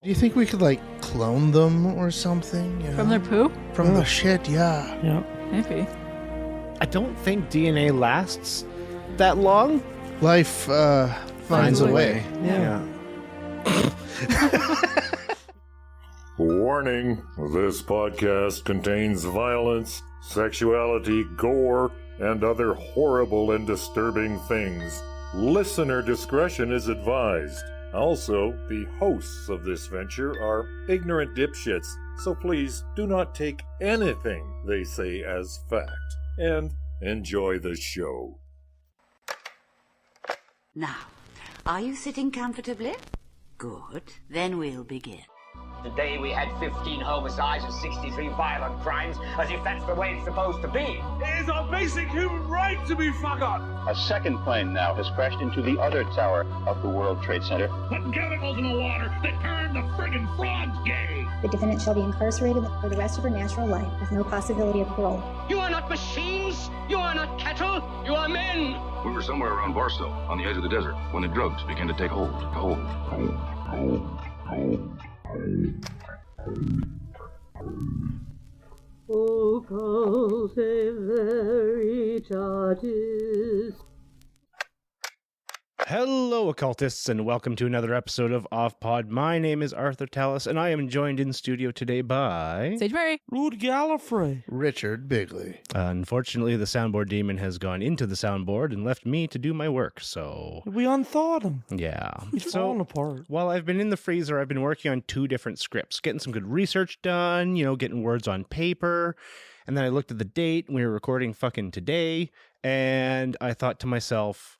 Do you think we could, like, clone them or something? You know? From their poo? From the shit, yeah. Yeah. Maybe. I don't think DNA lasts that long. Life finds a way. Yeah. Warning, this podcast contains violence, sexuality, gore, and other horrible and disturbing things. Listener discretion is advised. Also, the hosts of this venture are ignorant dipshits, so please do not take anything they say as fact. And enjoy the show. Now, are you sitting comfortably? Good. Then we'll begin. Today we had 15 homicides and 63 violent crimes, as if that's the way it's supposed to be. It is our basic human right to be fucked up. A second plane now has crashed into the other tower of the World Trade Center. Putting chemicals in the water that turn the friggin' frogs gay. The defendant shall be incarcerated for the rest of her natural life with no possibility of parole. You are not machines. You are not cattle. You are men. We were somewhere around Barstow, on the edge of the desert, when the drugs began to take hold. Occultae Veritatis. Hello, occultists, and welcome to another episode of OVPOD. My name is Arthur Tallis, and I am joined in studio today by... Sage Mary. Rude Gallifrey. Richard Bigley. Unfortunately, the soundboard demon has gone into the soundboard and left me to do my work, so... We unthawed him. Yeah. He's falling apart. While I've been in the freezer, I've been working on 2 different scripts, getting some good research done, getting words on paper, and then I looked at the date, and we were recording fucking today, and I thought to myself...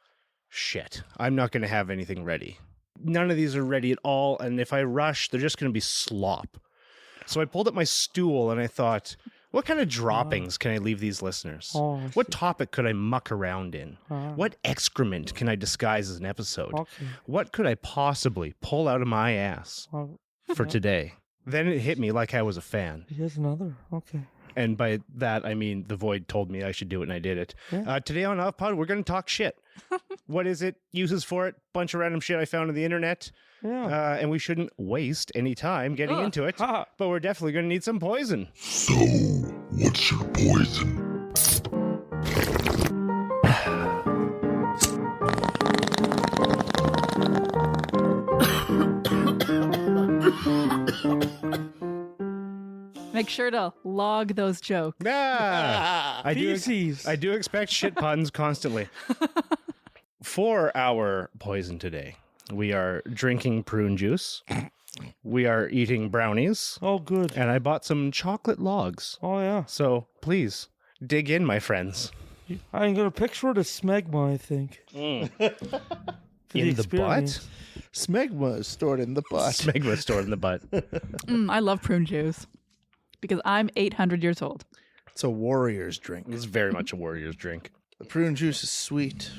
Shit, I'm not going to have anything ready. None of these are ready at all, and if I rush, they're just going to be slop. So I pulled up my stool, and I thought, what kind of droppings can I leave these listeners? What topic could I muck around in? What excrement can I disguise as an episode? What could I possibly pull out of my ass for today? Then it hit me like I was a fan. Here's another. Okay. And by that, I mean the void told me I should do it, and I did it. Yeah. Today on OVPOD, we're going to talk shit. What is it? Uses for it? Bunch of random shit I found on the internet. Yeah. And we shouldn't waste any time getting into it. But we're definitely going to need some poison. So, what's your poison? Make sure to log those jokes. I do expect shit puns constantly. For our poison today, we are drinking prune juice. We are eating brownies. Oh, good. And I bought some chocolate logs. Oh, yeah. So please dig in, my friends. I can get a picture of the smegma, I think. In the butt? Smegma is stored in the butt. Smegma is stored in the butt. I love prune juice because I'm 800 years old. It's a warrior's drink. It's very much a warrior's drink. The prune juice is sweet.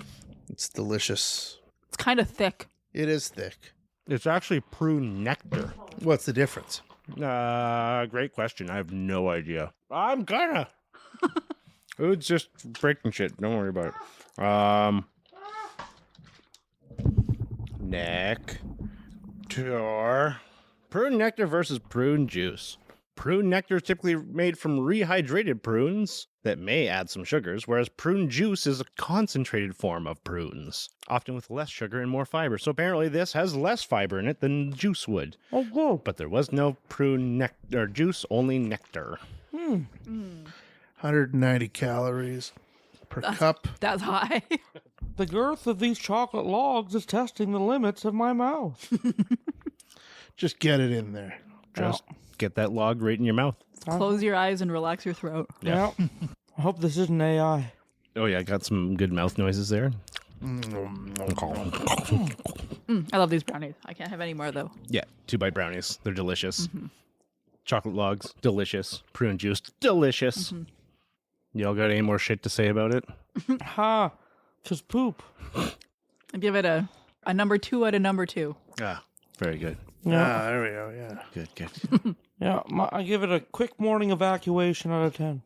It's delicious. It's kind of thick. It is thick. It's actually prune nectar. What's the difference? Great question. I have no idea. I'm gonna. It's just breaking shit. Don't worry about it. Nectar. Prune nectar versus prune juice. Prune nectar is typically made from rehydrated prunes that may add some sugars, whereas prune juice is a concentrated form of prunes, often with less sugar and more fiber. So apparently this has less fiber in it than juice would. Oh, whoa. But there was no prune nectar juice, only nectar. 190 calories per cup. That's high. The girth of these chocolate logs is testing the limits of my mouth. Just get it in there. Just get that log right in your mouth. Close your eyes and relax your throat. Yeah. I hope this isn't AI. Oh, yeah, I got some good mouth noises there. I love these brownies. I can't have any more, though. Yeah, 2-bite brownies. They're delicious. Chocolate logs, delicious. Prune juice, delicious. Y'all got any more shit to say about it? Just poop. I give it a number 2 out of number 2. Ah, very good. Yeah. There we go, yeah. Good. Yeah, I give it a quick morning evacuation out of 10.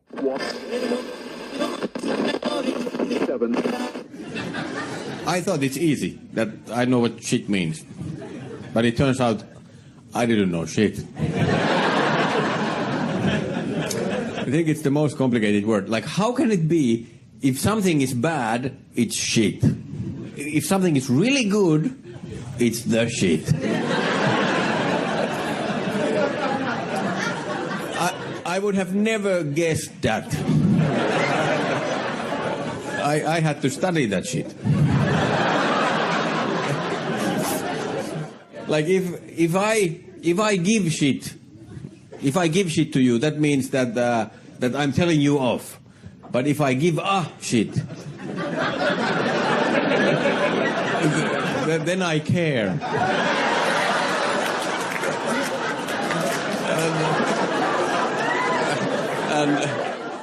I thought it's easy, that I know what shit means. But it turns out I didn't know shit. I think it's the most complicated word. Like, how can it be if something is bad, it's shit? If something is really good, it's the shit. I would have never guessed that. I had to study that shit. Like if I give shit to you, that means that I'm telling you off. But if I give shit, then I care.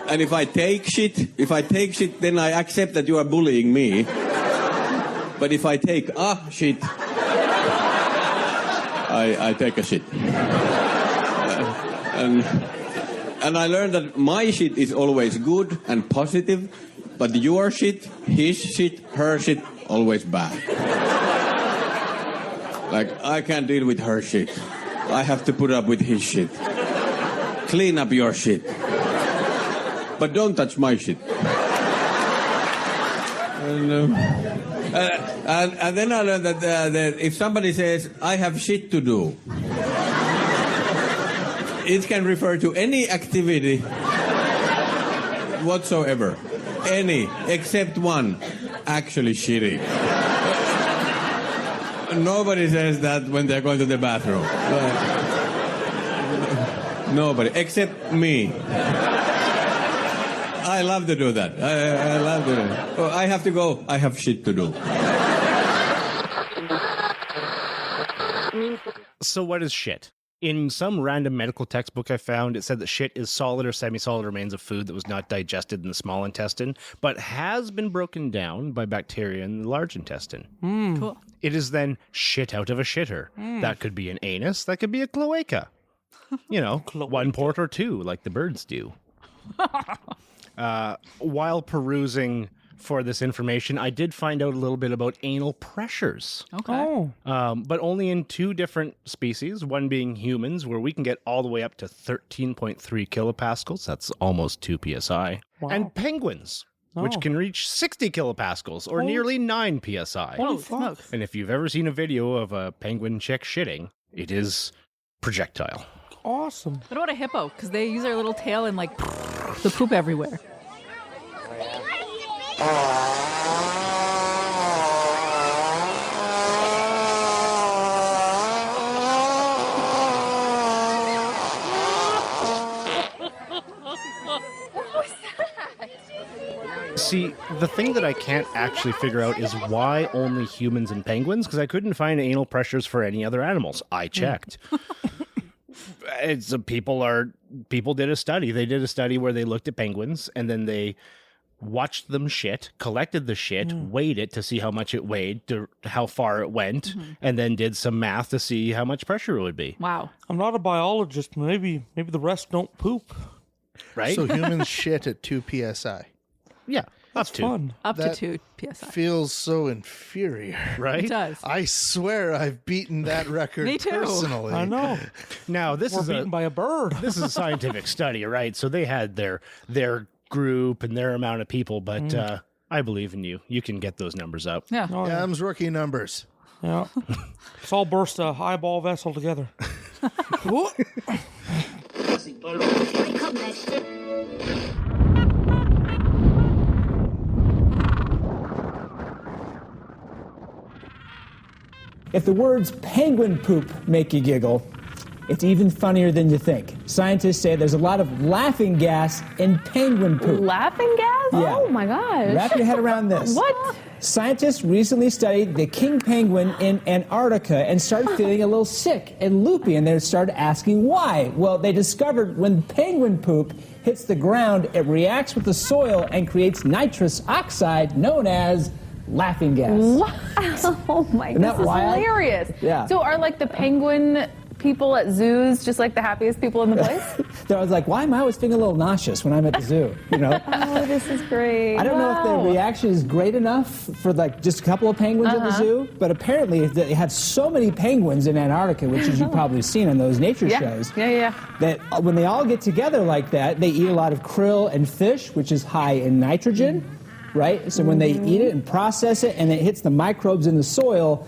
And if I take shit, then I accept that you are bullying me. But if I take shit, I take a shit. And I learned that my shit is always good and positive, but your shit, his shit, her shit, always bad. Like, I can't deal with her shit. I have to put up with his shit. Clean up your shit. But don't touch my shit. And then I learned that if somebody says, I have shit to do, it can refer to any activity whatsoever. Any, except one, actually shitty. Nobody says that when they're going to the bathroom. Nobody, except me. I love to do that. I love to do that. Oh, I have to go. I have shit to do. So what is shit? In some random medical textbook I found, it said that shit is solid or semi-solid remains of food that was not digested in the small intestine, but has been broken down by bacteria in the large intestine. Cool. It is then shit out of a shitter. That could be an anus. That could be a cloaca. You know, one port or two, like the birds do. While perusing for this information, I did find out a little bit about anal pressures. Okay. But only in two different species, one being humans, where we can get all the way up to 13.3 kilopascals. That's almost 2 psi. Wow. And penguins, which can reach 60 kilopascals, or nearly 9 psi. Holy smokes. And if you've ever seen a video of a penguin chick shitting, it is projectile. Awesome. What about a hippo? Because they use their little tail and like the poop everywhere. See, the thing that I can't actually figure out is why only humans and penguins, because I couldn't find anal pressures for any other animals. I checked. People did a study. They did a study where they looked at penguins and then they watched them shit, collected the shit, weighed it to see how much it weighed, to how far it went, and then did some math to see how much pressure it would be. Wow. I'm not a biologist. Maybe the rest don't poop. Right? So humans shit at 2 psi. Yeah, That's fun. Up That to 2 psi. Feels so inferior. Right? It does. I swear I've beaten that record Me too. personally. I know. Now, this We're is beaten by a bird. This is a scientific study, right? So they had their group and their amount of people, but I believe in you. You can get those numbers up. Yeah. Oh, yeah. Them's rookie numbers. Yeah. Let's all burst a highball vessel together. If the words penguin poop make you giggle, it's even funnier than you think. Scientists say there's a lot of laughing gas in penguin poop. Laughing gas? Yeah. Oh my gosh. Wrap your head around this. What? Scientists recently studied the king penguin in Antarctica and started feeling a little sick and loopy, and they started asking why. Well, they discovered when penguin poop hits the ground, it reacts with the soil and creates nitrous oxide known as laughing gas. Wow. Oh my, this is wild? hilarious. Yeah. So are like the penguin people at zoos just like the happiest people in the place? So I was like, why am I always feeling a little nauseous when I'm at the zoo? You know? Oh, this is great. I don't know if the reaction is great enough for like just a couple of penguins at the zoo, but apparently they have so many penguins in Antarctica, which as you've probably seen on those nature shows, that when they all get together like that, they eat a lot of krill and fish, which is high in nitrogen, right? So when they eat it and process it and it hits the microbes in the soil,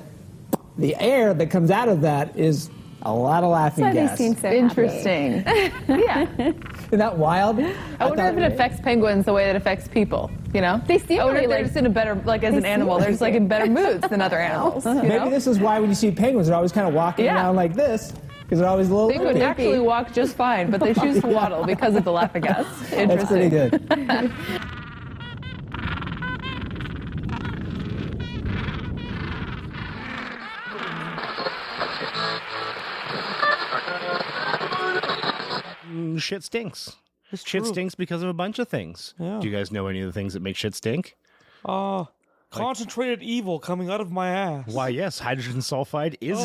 the air that comes out of that is a lot of laughing gas. They seem so Interesting. yeah. Isn't that wild? I wonder if it affects penguins the way that it affects people, you know? They seem I wonder if really, they're just in a better, like as an animal, they're just like in better moods than other animals. You Maybe know? this is why when you see penguins, they're always kind of walking around like this, because they're always a little They could actually walk just fine, but they choose to waddle because of the laughing gas. That's pretty good. Shit stinks. It's Shit true. stinks because of a bunch of things. Yeah. Do you guys know any of the things that make shit stink? Concentrated evil coming out of my ass. Why, yes, hydrogen sulfide is...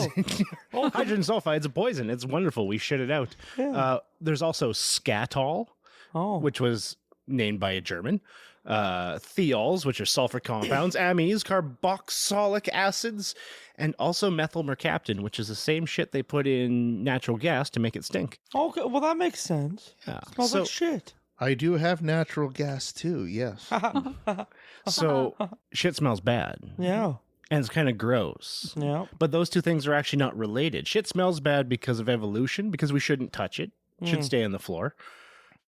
hydrogen sulfide's a poison. It's wonderful. We shit it out. Yeah. There's also skatol, which was named by a German. Thiols, which are sulfur compounds. Amines, carboxylic acids, and also methyl mercaptan, which is the same shit they put in natural gas to make it stink. Okay, well that makes sense. Yeah. It smells like shit. I do have natural gas too, yes. So shit smells bad. Yeah. And it's kind of gross. Yeah. But those two things are actually not related. Shit smells bad because of evolution, because we shouldn't touch it. It should stay on the floor.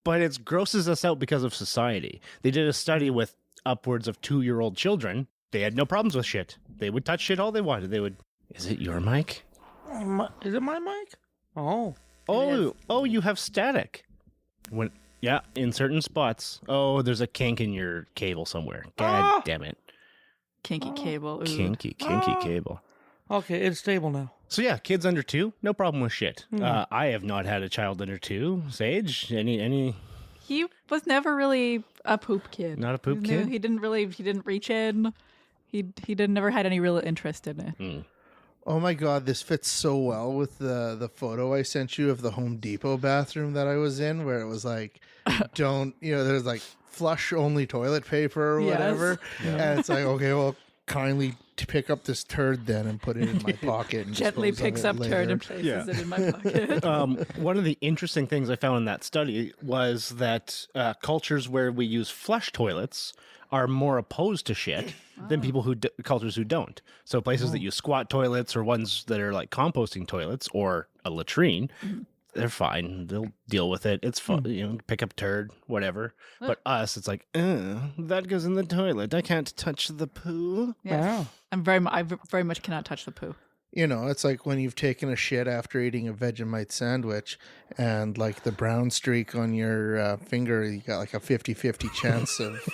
But it grosses us out because of society. They did a study with upwards of 2-year-old children. They had no problems with shit. They would touch shit all they wanted. They would... Is it your mic? Is it my mic? Oh. Oh, you have static. Yeah, in certain spots. Oh, there's a kink in your cable somewhere. God damn it. Kinky cable. Ooh. Kinky cable. Okay, it's stable now. So yeah, kids under 2, no problem with shit. I have not had a child under 2. Sage, any? He was never really a poop kid. Not a poop kid? He didn't reach in. He never had any real interest in it. Oh my God, this fits so well with the photo I sent you of the Home Depot bathroom that I was in, where it was like, there's like flush only toilet paper or whatever. And it's like, okay, well, kindly to pick up this turd then and put it in my pocket and Gently dispose of picks it up later. turd and places it in my pocket. One of the interesting things I found in that study was that cultures where we use flush toilets are more opposed to shit than people cultures who don't. So places that use squat toilets or ones that are like composting toilets or a latrine, they're fine. They'll deal with it. It's fun, pick up turd, whatever. But us, it's like, that goes in the toilet. I can't touch the poo. Yes. I very much cannot touch the poo. It's like when you've taken a shit after eating a Vegemite sandwich and like the brown streak on your finger, you got like a 50-50 chance of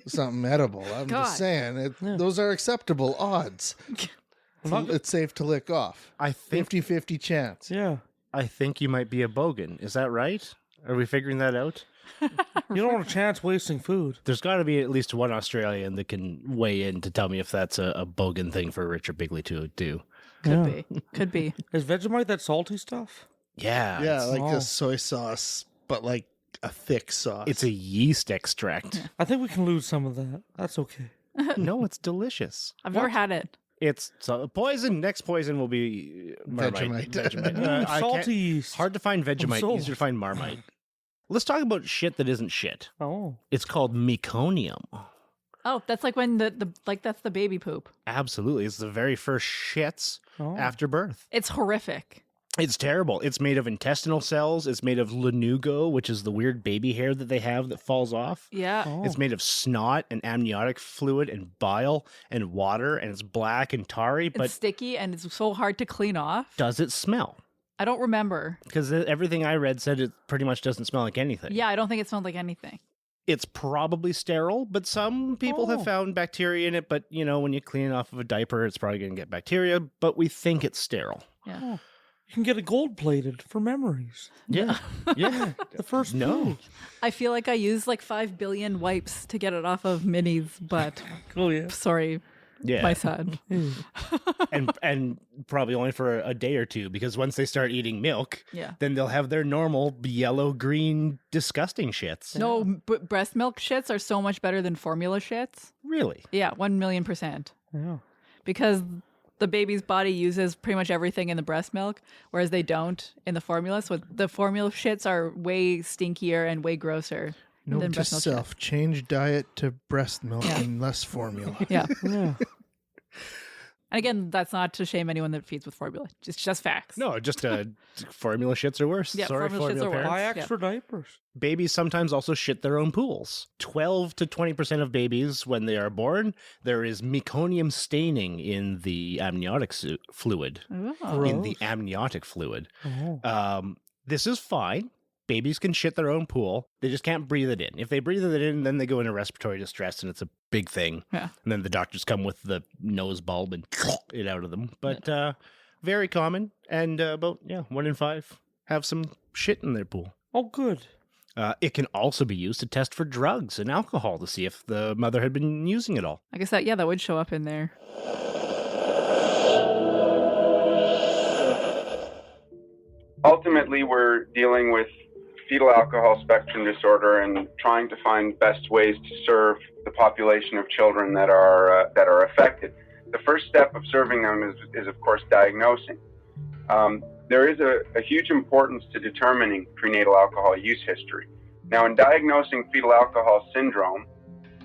something edible. I'm just saying, those are acceptable odds. It's safe to lick off. I think 50-50 chance. Yeah. I think you might be a bogan. Is that right? Are we figuring that out? You don't want a chance wasting food. There's got to be at least one Australian that can weigh in to tell me if that's a bogan thing for Richard Bigley to do. Could be. Is Vegemite that salty stuff? Yeah. Yeah, like a soy sauce, but like a thick sauce. It's a yeast extract. I think we can lose some of that. That's okay. No, it's delicious. I've never had it. It's poison. Next poison will be Marmite. Vegemite. Salty yeast. Hard to find Vegemite. Easier to find Marmite. Let's talk about shit that isn't shit. Oh. It's called meconium. Oh, that's like when that's the baby poop. Absolutely. It's the very first shits after birth. It's horrific. It's terrible. It's made of intestinal cells. It's made of lanugo, which is the weird baby hair that they have that falls off. Yeah. It's made of snot and amniotic fluid and bile and water, and it's black and tarry. But it's sticky and it's so hard to clean off. Does it smell? I don't remember. Because everything I read said it pretty much doesn't smell like anything. Yeah, I don't think it smelled like anything. It's probably sterile, but some people have found bacteria in it. But, when you clean it off of a diaper, it's probably going to get bacteria. But we think it's sterile. Yeah. Oh. You can get it gold-plated for memories. Yeah. Yeah. The first food. I feel like I used like 5 billion wipes to get it off of minis, but oh yeah. Sorry. Yeah. my son. and probably only for a day or two, because once they start eating milk, then they'll have their normal yellow, green, disgusting shits. No, breast milk shits are so much better than formula shits. Really? Yeah, 1,000,000%. Yeah. Because the baby's body uses pretty much everything in the breast milk, whereas they don't in the formula. So the formula shits are way stinkier and way grosser. Note to self: change diet to breast milk and less formula. Yeah. Yeah. And again, that's not to shame anyone that feeds with formula. It's just facts. No, just formula shits are worse. Yeah, Sorry, formula shits are worse. Buy extra diapers. Babies sometimes also shit their own pools. 12 to 20% of babies, when they are born, there is meconium staining in the amniotic fluid. Oh. In the amniotic fluid. Oh. This is fine. Babies can shit their own pool. They just can't breathe it in. If they breathe it in, then they go into respiratory distress, and it's a big thing. Yeah. And then the doctors come with the nose bulb and it out of them. But very common, and about 1 in 5 have some shit in their pool. Oh, good. It can also be used to test for drugs and alcohol to see if the mother had been using it all. I guess that would show up in there. Ultimately, we're dealing with fetal alcohol spectrum disorder and trying to find best ways to serve the population of children that are affected. The first step of serving them is of course, diagnosing. There is a huge importance to determining prenatal alcohol use history. Now, in diagnosing fetal alcohol syndrome,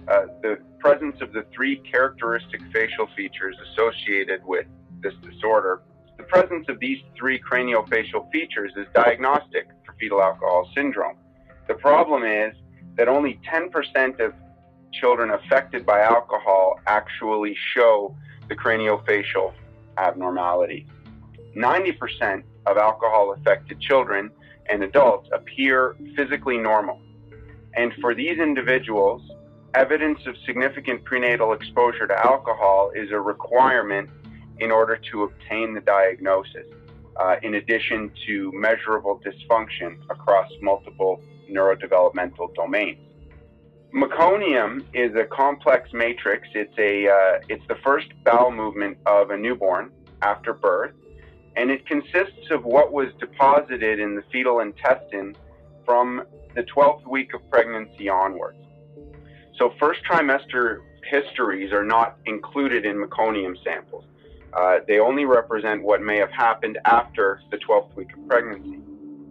the presence of the 3 characteristic facial features associated with this disorder, the presence of these 3 craniofacial features is diagnostic for fetal alcohol syndrome. The problem is that only 10% of children affected by alcohol actually show the craniofacial abnormality. 90% of alcohol-affected children and adults appear physically normal. And for these individuals, evidence of significant prenatal exposure to alcohol is a requirement in order to obtain the diagnosis, in addition to measurable dysfunction across multiple neurodevelopmental domains. Meconium is a complex matrix. It's the first bowel movement of a newborn after birth, and it consists of what was deposited in the fetal intestine from the 12th week of pregnancy onwards. So first trimester histories are not included in meconium samples. They only represent what may have happened after the 12th week of pregnancy.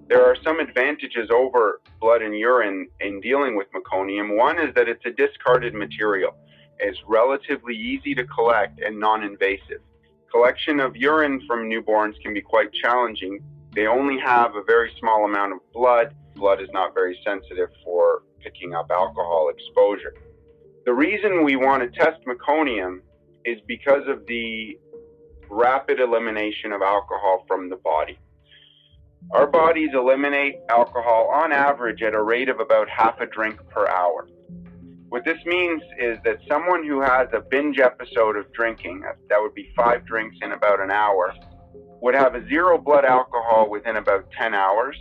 There are some advantages over blood and urine in dealing with meconium. One is that it's a discarded material. It's relatively easy to collect and non-invasive. Collection of urine from newborns can be quite challenging. They only have a very small amount of blood. Blood is not very sensitive for picking up alcohol exposure. The reason we want to test meconium is because of the rapid elimination of alcohol from the body. Our bodies eliminate alcohol on average at a rate of about half a drink per hour. What this means is that someone who has a binge episode of drinking, that would be 5 drinks in about an hour, would have a 0 blood alcohol within about 10 hours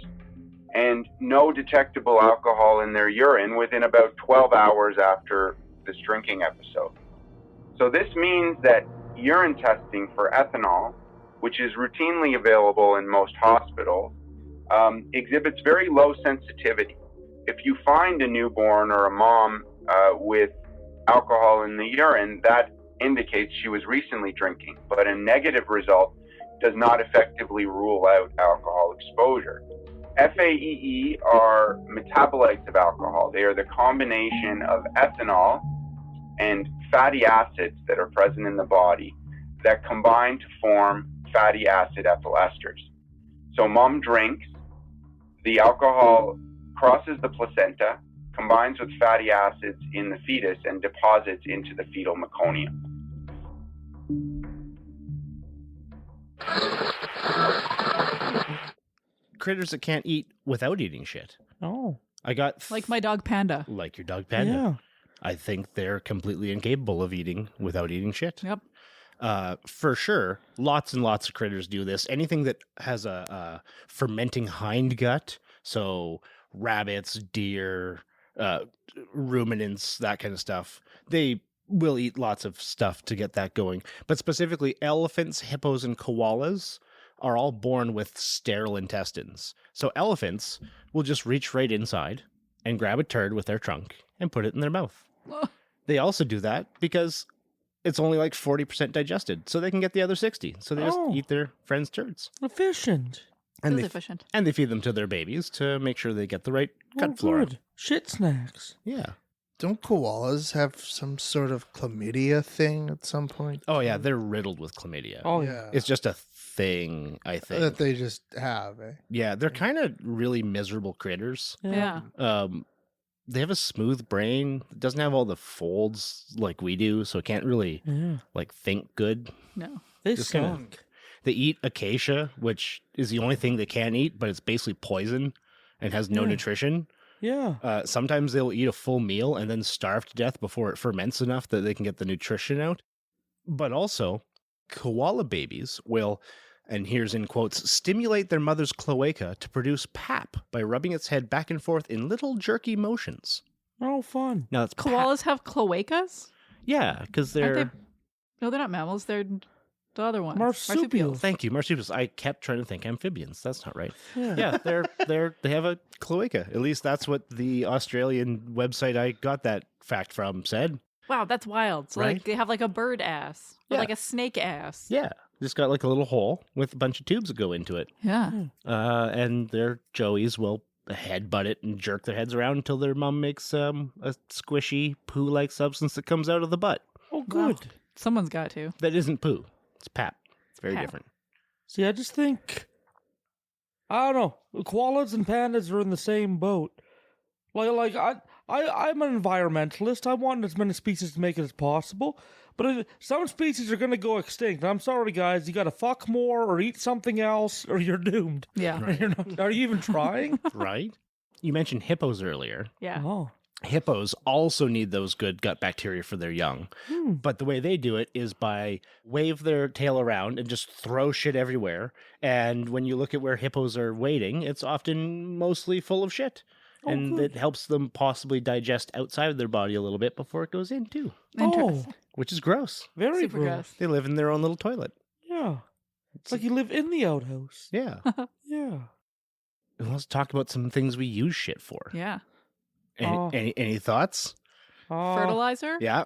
and no detectable alcohol in their urine within about 12 hours after this drinking episode. So this means that urine testing for ethanol, which is routinely available in most hospitals, exhibits very low sensitivity. If you find a newborn or a mom with alcohol in the urine, that indicates she was recently drinking, but a negative result does not effectively rule out alcohol exposure. FAEE are metabolites of alcohol. They are the combination of ethanol and fatty acids that are present in the body that combine to form fatty acid ethyl esters. So mom drinks, the alcohol crosses the placenta, combines with fatty acids in the fetus, and deposits into the fetal meconium. Critters that can't eat without eating shit. Oh. I got... Like my dog Panda. Like your dog Panda. Yeah. I think they're completely incapable of eating without eating shit. Yep. For sure, lots and lots of critters do this. Anything that has a fermenting hindgut, so rabbits, deer, ruminants, that kind of stuff, they will eat lots of stuff to get that going. But specifically, elephants, hippos, and koalas are all born with sterile intestines. So elephants will just reach right inside and grab a turd with their trunk and put it in their mouth. They also do that because it's only like 40% digested, so they can get the other 60. So they just eat their friends' turds. Efficient. And It they, was efficient. and they feed them to their babies to make sure they get the right gut flora. Good. Shit snacks. Yeah. Don't koalas have some sort of chlamydia thing at some point? Oh, yeah, they're riddled with chlamydia. Oh, yeah. It's just a thing, I think. That they just have, eh? Yeah, they're kind of really miserable critters. Yeah. They have a smooth brain. It doesn't have all the folds like we do, so it can't really like think good. No. They Just suck. kinda- They eat acacia, which is the only thing they can eat, but it's basically poison and has no nutrition. Yeah. Sometimes they'll eat a full meal and then starve to death before it ferments enough that they can get the nutrition out. But also, koala babies will, and here's in quotes, stimulate their mother's cloaca to produce pap by rubbing its head back and forth in little jerky motions. Oh, fun. Now, it's Koalas have cloacas? Yeah, because they're... Aren't they... No, they're not mammals. They're the other ones. Marsupials. Thank you, marsupials. I kept trying to think amphibians. That's not right. Yeah. Yeah, they have a cloaca. At least that's what the Australian website I got that fact from said. Wow, that's wild. So Right? like they have like a bird ass. Or Yeah. like a snake ass. Yeah, just got like a little hole with a bunch of tubes that go into it. Yeah. And their joeys will headbutt it and jerk their heads around until their mom makes a squishy poo-like substance that comes out of the butt. Oh, good. Wow. Someone's got to. That isn't poo. It's pap. It's very Pap. different. See, I just think, I don't know, koalas and pandas are in the same boat. I'm an environmentalist. I want as many species to make it as possible. But some species are going to go extinct. I'm sorry, guys. You got to fuck more or eat something else, or you're doomed. Yeah. Right. Are you even trying? Right? You mentioned hippos earlier. Yeah. Oh. Hippos also need those good gut bacteria for their young. But the way they do it is by wave their tail around and just throw shit everywhere. And when you look at where hippos are wading, it's often mostly full of shit. And it helps them possibly digest outside of their body a little bit before it goes in, too. Interesting. Which is gross. Very Super gross. They live in their own little toilet. Yeah. It's like you live in the outhouse. Yeah. Yeah. Let's talk about some things we use shit for. Yeah. Any thoughts? Fertilizer? Yeah,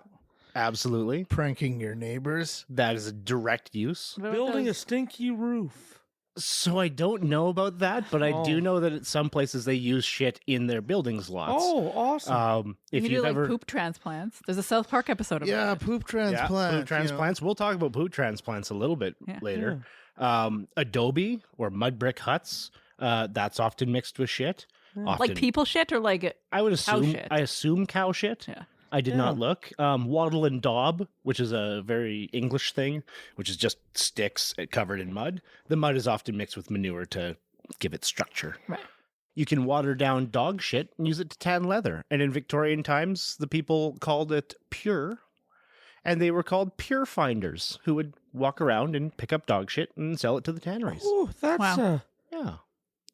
absolutely. Pranking your neighbors. That is a direct use. Building a stinky roof. So I don't know about that, but I do know that at some places they use shit in their buildings lots. Oh, awesome. If you you've do ever... like poop transplants. There's a South Park episode about it. Poop Yeah, transplant. poop transplants. We'll talk about poop transplants a little bit later. Adobe or mud brick huts, that's often mixed with shit. Often. Like people shit or like I would cow assume. shit? I assume cow shit. Yeah. I did not look. Wattle and daub, which is a very English thing, which is just sticks covered in mud. The mud is often mixed with manure to give it structure. Right. You can water down dog shit and use it to tan leather. And in Victorian times, the people called it pure, and they were called pure finders, who would walk around and pick up dog shit and sell it to the tanneries. Oh, that's Yeah.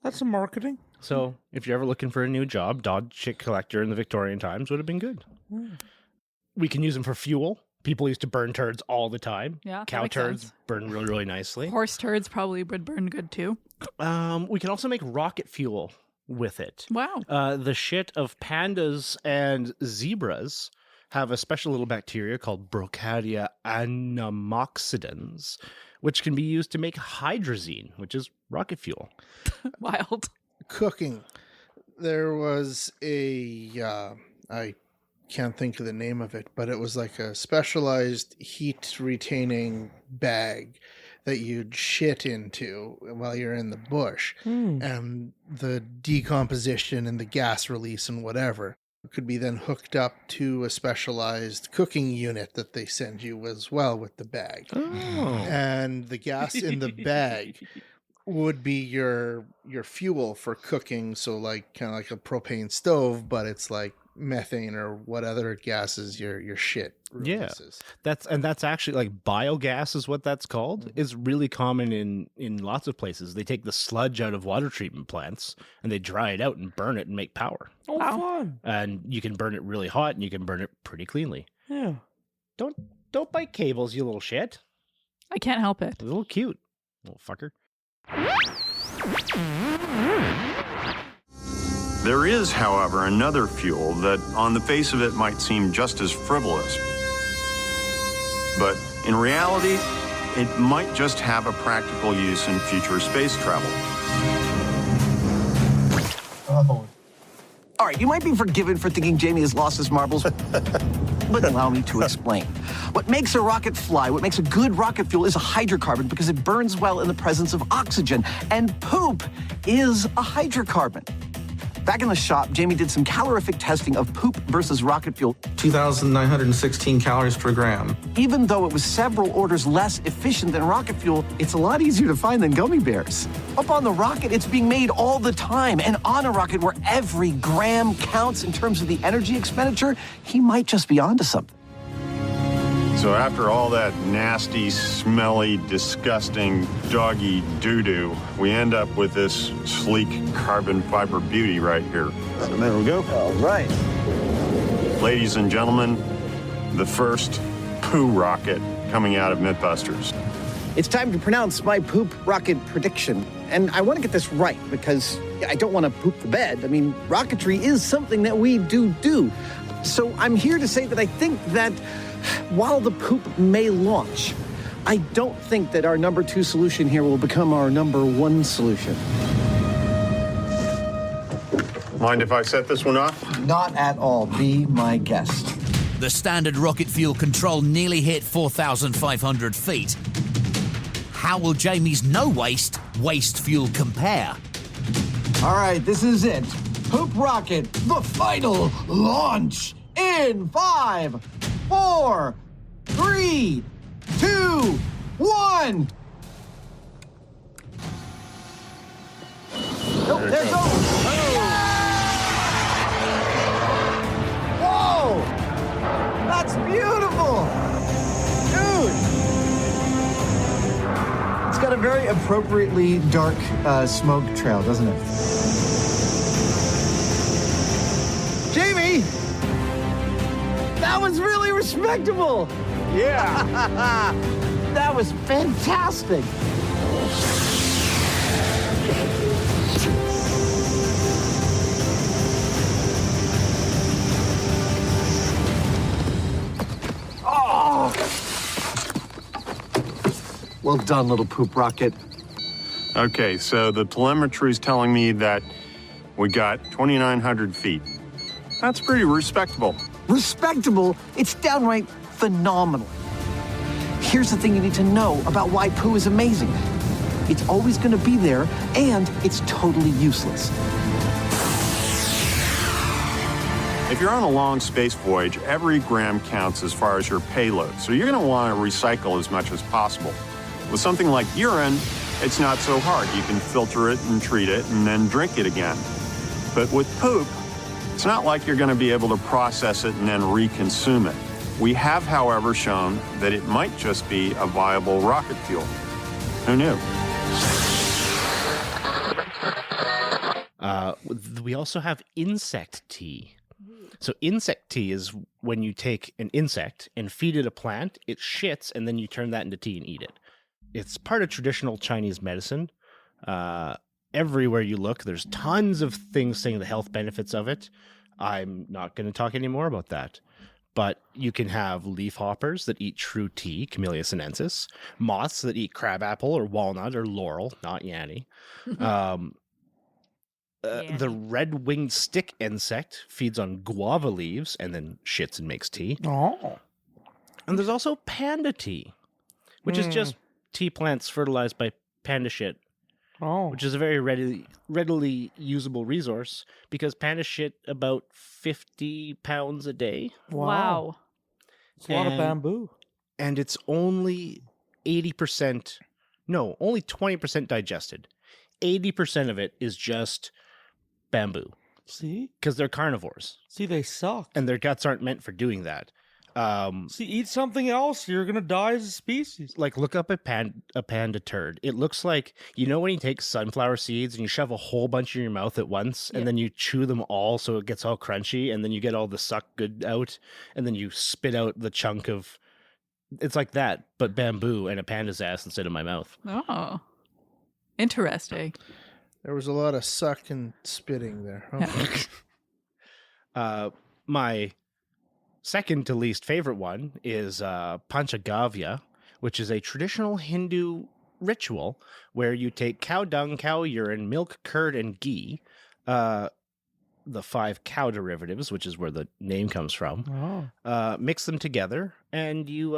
that's some marketing. So if you're ever looking for a new job, dog shit collector in the Victorian times would have been good. We can use them for fuel. People used to burn turds all the time. Yeah, that Cow makes turds sense. burn really, really nicely. horse turds probably would burn good too. We can also make rocket fuel with it. Wow. The shit of pandas and zebras have a special little bacteria called Brocadia anomoxidans, which can be used to make hydrazine, which is rocket fuel. Wild. Cooking. There was I can't think of the name of it, but it was like a specialized heat retaining bag that you'd shit into while you're in the bush. And the decomposition and the gas release and whatever could be then hooked up to a specialized cooking unit that they send you as well with the bag. And the gas in the bag would be your fuel for cooking. So like kind of like a propane stove, but it's like methane or what other gases your shit releases. That's actually like biogas is what that's called. Is really common in lots of places. They take the sludge out of water treatment plants and they dry it out and burn it and make power. Oh, fun. And you can burn it really hot and you can burn it pretty cleanly. Yeah. Don't bite cables, you little shit. I can't help it. A little cute, little fucker. There is, however, another fuel that on the face of it might seem just as frivolous. But in reality, it might just have a practical use in future space travel. Oh. All right, you might be forgiven for thinking Jamie has lost his marbles, but allow me to explain. What makes a rocket fly, what makes a good rocket fuel is a hydrocarbon because it burns well in the presence of oxygen, and poop is a hydrocarbon. Back in the shop, Jamie did some calorific testing of poop versus rocket fuel. 2,916 calories per gram. Even though it was several orders less efficient than rocket fuel, it's a lot easier to find than gummy bears. Up on the rocket, it's being made all the time. And on a rocket where every gram counts in terms of the energy expenditure, he might just be onto something. So after all that nasty, smelly, disgusting, doggy doo-doo, we end up with this sleek carbon fiber beauty right here. So there we go. All right. Ladies and gentlemen, the first poo rocket coming out of Mythbusters. It's time to pronounce my poop rocket prediction. And I want to get this right because I don't want to poop the bed. I mean, rocketry is something that we do. So I'm here to say that I think that while the poop may launch, I don't think that our number 2 solution here will become our number 1 solution. Mind if I set this one off? Not at all. Be my guest. The standard rocket fuel control nearly hit 4,500 feet. How will Jamie's no-waste waste fuel compare? All right, this is it. Poop rocket, the final launch in 5, 4, 3, 2, 1. Oh, there it goes. Whoa! That's beautiful! Dude! It's got a very appropriately dark smoke trail, doesn't it? Jamie! That was really respectable! Yeah! That was fantastic! Oh! Well done, little poop rocket. Okay, so the telemetry is telling me that we got 2,900 feet. That's pretty respectable. Respectable? It's downright phenomenal. Here's the thing you need to know about why poo is amazing. It's always going to be there, and it's totally useless. If you're on a long space voyage, every gram counts as far as your payload, so you're going to want to recycle as much as possible. With something like urine, it's not so hard. You can filter it and treat it and then drink it again. But with poop, it's not like you're going to be able to process it and then reconsume it. We have, however, shown that it might just be a viable rocket fuel. Who knew? We also have insect tea. So insect tea is when you take an insect and feed it a plant, it shits, and then you turn that into tea and eat it. It's part of traditional Chinese medicine. Everywhere you look, there's tons of things saying the health benefits of it. I'm not going to talk anymore about that. But you can have leaf hoppers that eat true tea, Camellia sinensis, moths that eat crabapple or walnut or laurel, not Yanny. The red-winged stick insect feeds on guava leaves and then shits and makes tea. Oh. And there's also panda tea, which is just tea plants fertilized by panda shit. Oh. Which is a very readily usable resource because pandas shit about 50 pounds a day. Wow. It's a lot of bamboo. And it's only 80%, no, only 20% digested. 80% of it is just bamboo. See? Because they're carnivores. See, they suck. And their guts aren't meant for doing that. See, eat something else. You're going to die as a species. Like, look up a panda turd. It looks like, you know when you take sunflower seeds and you shove a whole bunch in your mouth at once, and then you chew them all so it gets all crunchy, and then you get all the suck good out, and then you spit out the chunk of It's like that, but bamboo and a panda's ass instead of my mouth. Oh, interesting. There was a lot of suck and spitting there. Okay. My second to least favorite one is Panchagavya, which is a traditional Hindu ritual where you take cow dung, cow urine, milk, curd, and ghee, the 5 cow derivatives, which is where the name comes from, mix them together, and you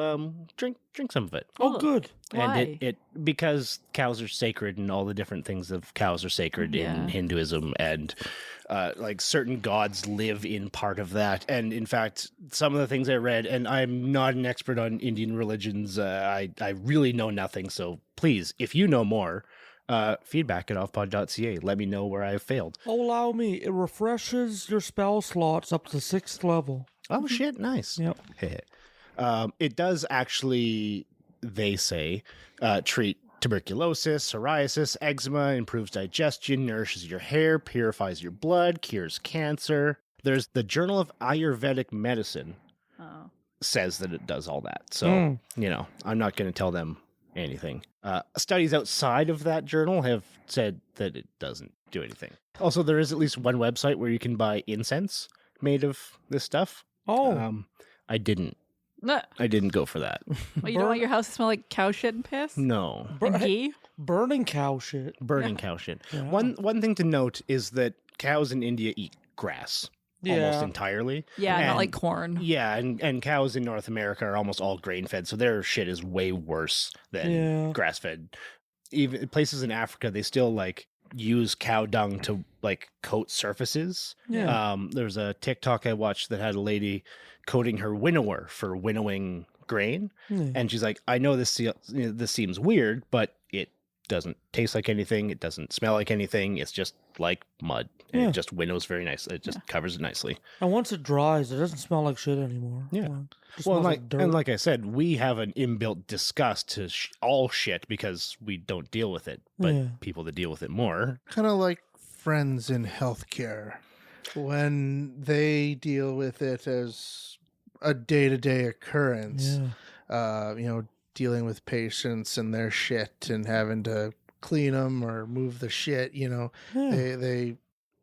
drink some of it. Oh, good. And Why? it because cows are sacred, and all the different things of cows are sacred in Hinduism, and like certain gods live in part of that. And in fact, some of the things I read, and I'm not an expert on Indian religions, I really know nothing. So please, if you know more, feedback at offpod.ca. Let me know where I've failed. Allow me. It refreshes your spell slots up to 6th level. Oh, shit. Nice. Yep. It does actually, they say, treat tuberculosis, psoriasis, eczema, improves digestion, nourishes your hair, purifies your blood, cures cancer. There's the Journal of Ayurvedic Medicine says that it does all that. So, I'm not going to tell them anything. Studies outside of that journal have said that it doesn't do anything. Also, there is at least one website where you can buy incense made of this stuff. Oh. I didn't go for that. Well, you don't want your house to smell like cow shit and piss? No. And ghee? Burning cow shit. Cow shit. Yeah. One thing to note is that cows in India eat grass. Almost entirely. Yeah, not like corn. Yeah, and cows in North America are almost all grain-fed, so their shit is way worse than grass-fed. Even places in Africa, they still like use cow dung to like coat surfaces. Yeah. There's a TikTok I watched that had a lady coating her winnower for winnowing grain, and she's like, "I know this seems weird, but it doesn't taste like anything. It doesn't smell like anything. It's just like mud. And it just winnows very nicely. It just covers it nicely. And once it dries, it doesn't smell like shit anymore. Yeah. Well, like I said, we have an inbuilt disgust to all shit because we don't deal with it. But people that deal with it more. Kind of like friends in healthcare. When they deal with it as a day-to-day occurrence, dealing with patients and their shit and having to clean them or move the shit, they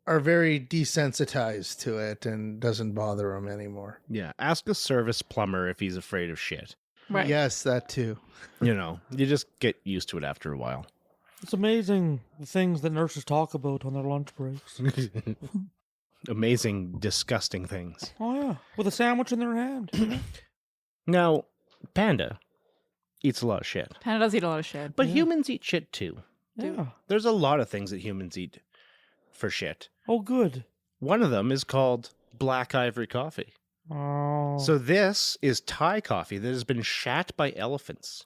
are very desensitized to it and doesn't bother them anymore. Yeah. Ask a service plumber if he's afraid of shit. Right. Yes, that too. You just get used to it after a while. It's amazing the things that nurses talk about on their lunch breaks. Amazing, disgusting things. Oh, yeah. With a sandwich in their hand. Now, Panda eats a lot of shit. Panda does eat a lot of shit. But humans eat shit too. Yeah. There's a lot of things that humans eat for shit. Oh, good. One of them is called Black Ivory Coffee. Oh. So this is Thai coffee that has been shat by elephants.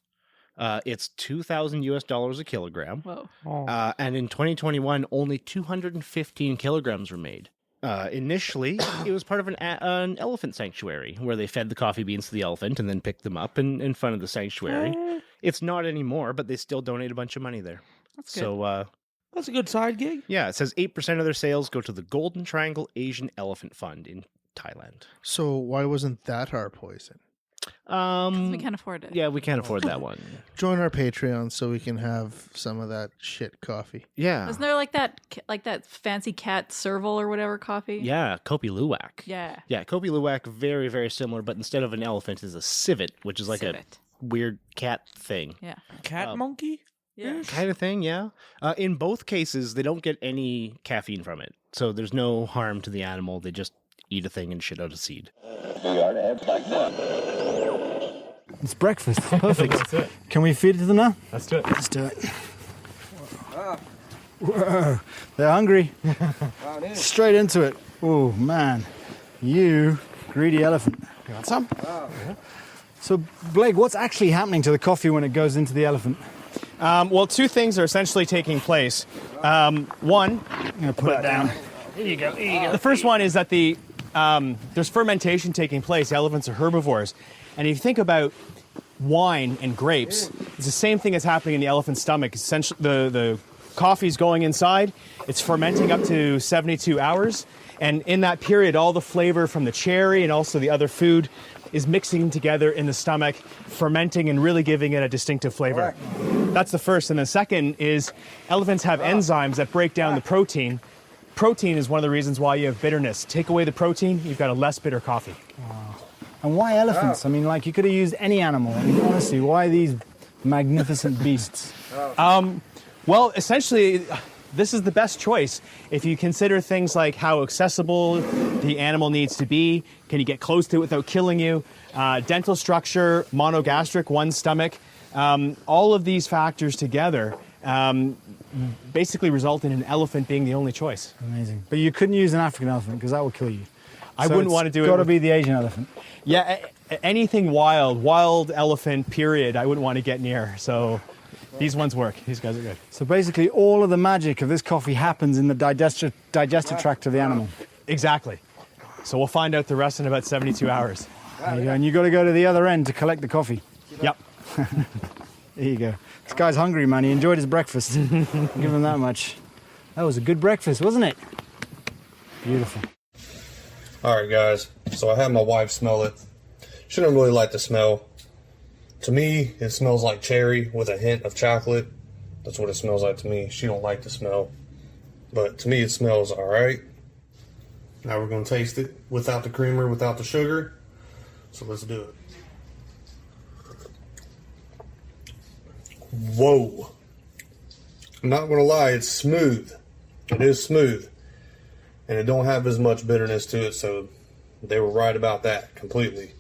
It's $2,000 a kilogram. Whoa. Oh. And in 2021, only 215 kilograms were made. Initially, it was part of an elephant sanctuary where they fed the coffee beans to the elephant and then picked them up in front of the sanctuary. It's not anymore, but they still donate a bunch of money there. That's good. So, that's a good side gig. Yeah, it says 8% of their sales go to the Golden Triangle Asian Elephant Fund in Thailand. So why wasn't that our poison? We can't afford it. Yeah, we can't afford that one. Join our Patreon so we can have some of that shit coffee. Yeah. Isn't there like that fancy cat serval or whatever coffee? Yeah, Kopi Luwak. Yeah. Yeah, Kopi Luwak, very, very similar, but instead of an elephant is a civet, which is like a weird cat thing. Yeah. Cat monkey? Yeah. Kind of thing, yeah. In both cases, they don't get any caffeine from it. So there's no harm to the animal. They just eat a thing and shit out a seed. It's breakfast. Perfect. Can we feed it to them now? Let's do it. Let's do it. Whoa. They're hungry. Straight into it. Oh, man. You greedy elephant. You want some? So, Blake, what's actually happening to the coffee when it goes into the elephant? Well, two things are essentially taking place. One, I'm going to put it down. Here you go. The first one is that there's fermentation taking place. Elephants are herbivores. And if you think about wine and grapes, it's the same thing that's happening in the elephant's stomach. Essentially, the coffee's going inside. It's fermenting up to 72 hours. And in that period, all the flavor from the cherry and also the other food is mixing together in the stomach, fermenting and really giving it a distinctive flavor. That's the first. And the second is elephants have enzymes that break down the protein. Protein is one of the reasons why you have bitterness. Take away the protein, you've got a less bitter coffee. Wow. And why elephants? I mean, like, you could have used any animal. I mean, honestly, why these magnificent beasts? Well, essentially, this is the best choice. If you consider things like how accessible the animal needs to be, can you get close to it without killing you, dental structure, monogastric, one stomach, all of these factors together basically result in an elephant being the only choice. Amazing. But you couldn't use an African elephant because that would kill you. I wouldn't want to do it. It's got to be the Asian elephant. Yeah, anything wild elephant, period, I wouldn't want to get near. So these ones work. These guys are good. So basically all of the magic of this coffee happens in the digestive tract of the animal. Exactly. So we'll find out the rest in about 72 hours. There you go. And you got to go to the other end to collect the coffee. Yep. There you go. This guy's hungry, man. He enjoyed his breakfast. Give him that much. That was a good breakfast, wasn't it? Beautiful. All right, guys. So I had my wife smell it. She didn't really like the smell. To me, it smells like cherry with a hint of chocolate. That's what it smells like to me. She don't like the smell. But to me, it smells all right. Now we're going to taste it without the creamer, without the sugar. So let's do it. Whoa. I'm not going to lie, it's smooth. It is smooth. And it don't have as much bitterness to it, so they were right about that completely.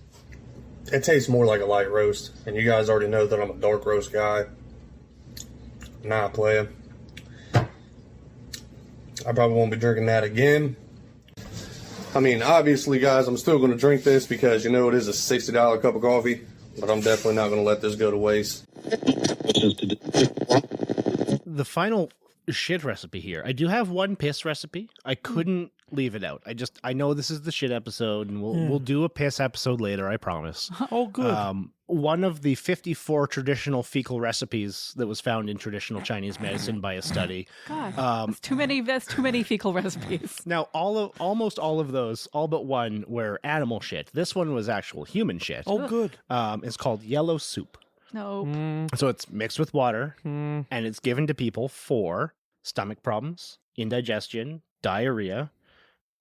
It tastes more like a light roast, and you guys already know that I'm a dark roast guy. Nah, player. I probably won't be drinking that again. I mean, obviously, guys, I'm still going to drink this because, you know, it is a $60 cup of coffee, but I'm definitely not going to let this go to waste. The final shit recipe here. I do have one piss recipe. I couldn't leave it out. I know this is the shit episode, and we'll do a piss episode later, I promise. Oh, good. One of the 54 traditional fecal recipes that was found in traditional Chinese medicine by a study. God, that's too many fecal recipes. Now, almost all of those, all but one, were animal shit. This one was actual human shit. Oh, good. It's called yellow soup. No. So it's mixed with water, and it's given to people for stomach problems, indigestion, diarrhea.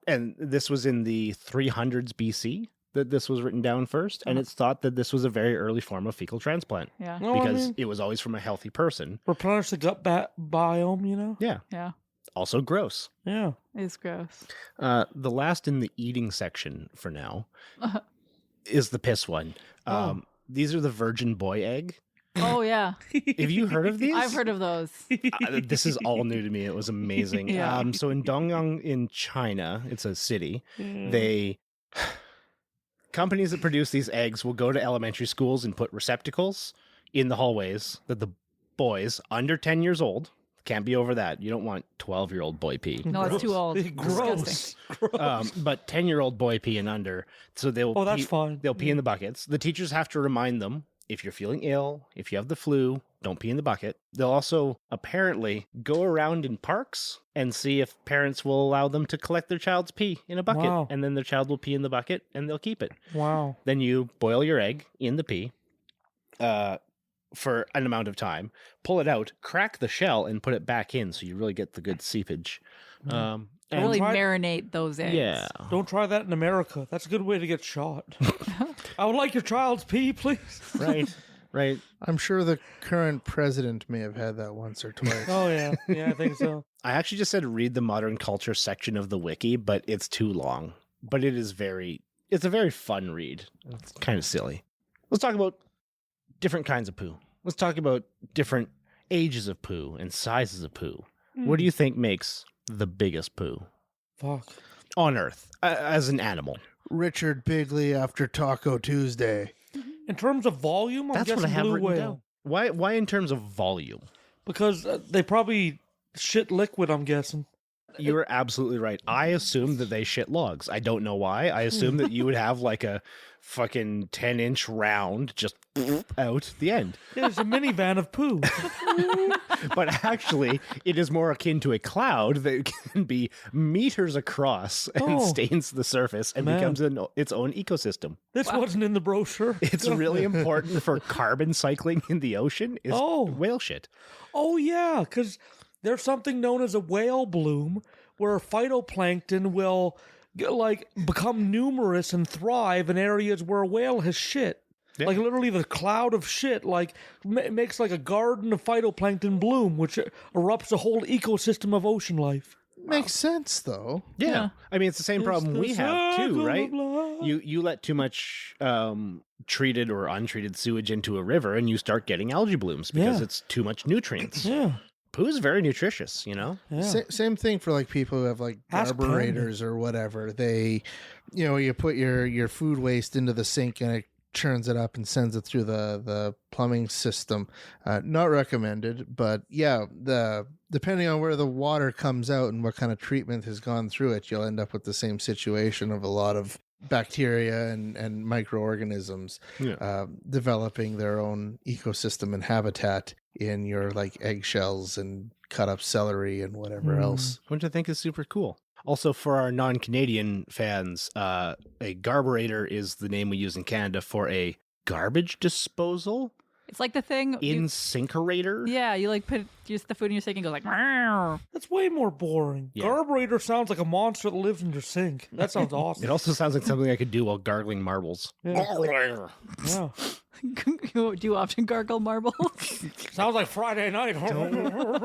And this was in the 300s BC that this was written down first, and it's thought that this was a very early form of fecal transplant. Yeah. Because it was always from a healthy person. Replenish the gut biome, you know? Yeah. Yeah. Also gross. Yeah. It's gross. The last in the eating section for now is the piss one. These are the virgin boy egg. Oh, yeah. Have you heard of these? I've heard of those. This is all new to me. It was amazing. Yeah. So in Dongyang in China, it's a city, companies that produce these eggs will go to elementary schools and put receptacles in the hallways that the boys under 10 years old, can't be over that. You don't want 12-year-old boy pee. No, it's too old. Gross. But 10-year-old boy pee and under. So they'll that's fine. They'll pee in the buckets. The teachers have to remind them, if you're feeling ill, if you have the flu, don't pee in the bucket. They'll also apparently go around in parks and see if parents will allow them to collect their child's pee in a bucket. Wow. And then their child will pee in the bucket and they'll keep it. Wow. Then you boil your egg in the pee for an amount of time, pull it out, crack the shell, and put it back in so you really get the good seepage. And really marinate those eggs. Yeah. Don't try that in America. That's a good way to get shot. I would like your child's pee, please. Right. I'm sure the current president may have had that once or twice. Oh, yeah. Yeah, I think so. I actually just said read the modern culture section of the wiki, but it's too long. But it's a very fun read. It's kind of silly. Let's talk about different kinds of poo. Let's talk about different ages of poo and sizes of poo. What do you think makes the biggest poo? Fuck. On Earth, as an animal? Richard Bigley after Taco Tuesday. In terms of volume, I'm That's guessing what I have blue written whale. down. Why in terms of volume? Because they probably shit liquid, I'm guessing. You were absolutely right. I assumed that they shit logs. I don't know why. I assumed that you would have like a fucking 10-inch round just out the end. There's a minivan of poo. But actually, it is more akin to a cloud that can be meters across and stains the surface and becomes its own ecosystem. This wasn't in the brochure. It's really important for carbon cycling in the ocean is whale shit. Oh, yeah, because there's something known as a whale bloom where phytoplankton will become numerous and thrive in areas where a whale has shit. Yeah. Like literally the cloud of shit makes like a garden of phytoplankton bloom, which erupts a whole ecosystem of ocean life. Makes sense, though. Yeah. I mean, it's the same problem we have, too, right? You let too much treated or untreated sewage into a river, and you start getting algae blooms because it's too much nutrients. Yeah. Poo is very nutritious, you know? Yeah. Same thing for like people who have like carburetors or whatever. They, you put your food waste into the sink and it churns it up and sends it through the plumbing system. Not recommended, but yeah, depending on where the water comes out and what kind of treatment has gone through it, you'll end up with the same situation of a lot of bacteria and microorganisms developing their own ecosystem and habitat in your like eggshells and cut up celery and whatever else. Which I think is super cool. Also, for our non-Canadian fans, a garburator is the name we use in Canada for a garbage disposal. It's like the thing... Incinerator? Yeah, you like put just the food in your sink and go like... Meow. That's way more boring. Yeah. Garburator sounds like a monster that lives in your sink. That sounds awesome. It also sounds like something I could do while gargling marbles. Yeah. Do you often gargle marbles? Sounds like Friday night.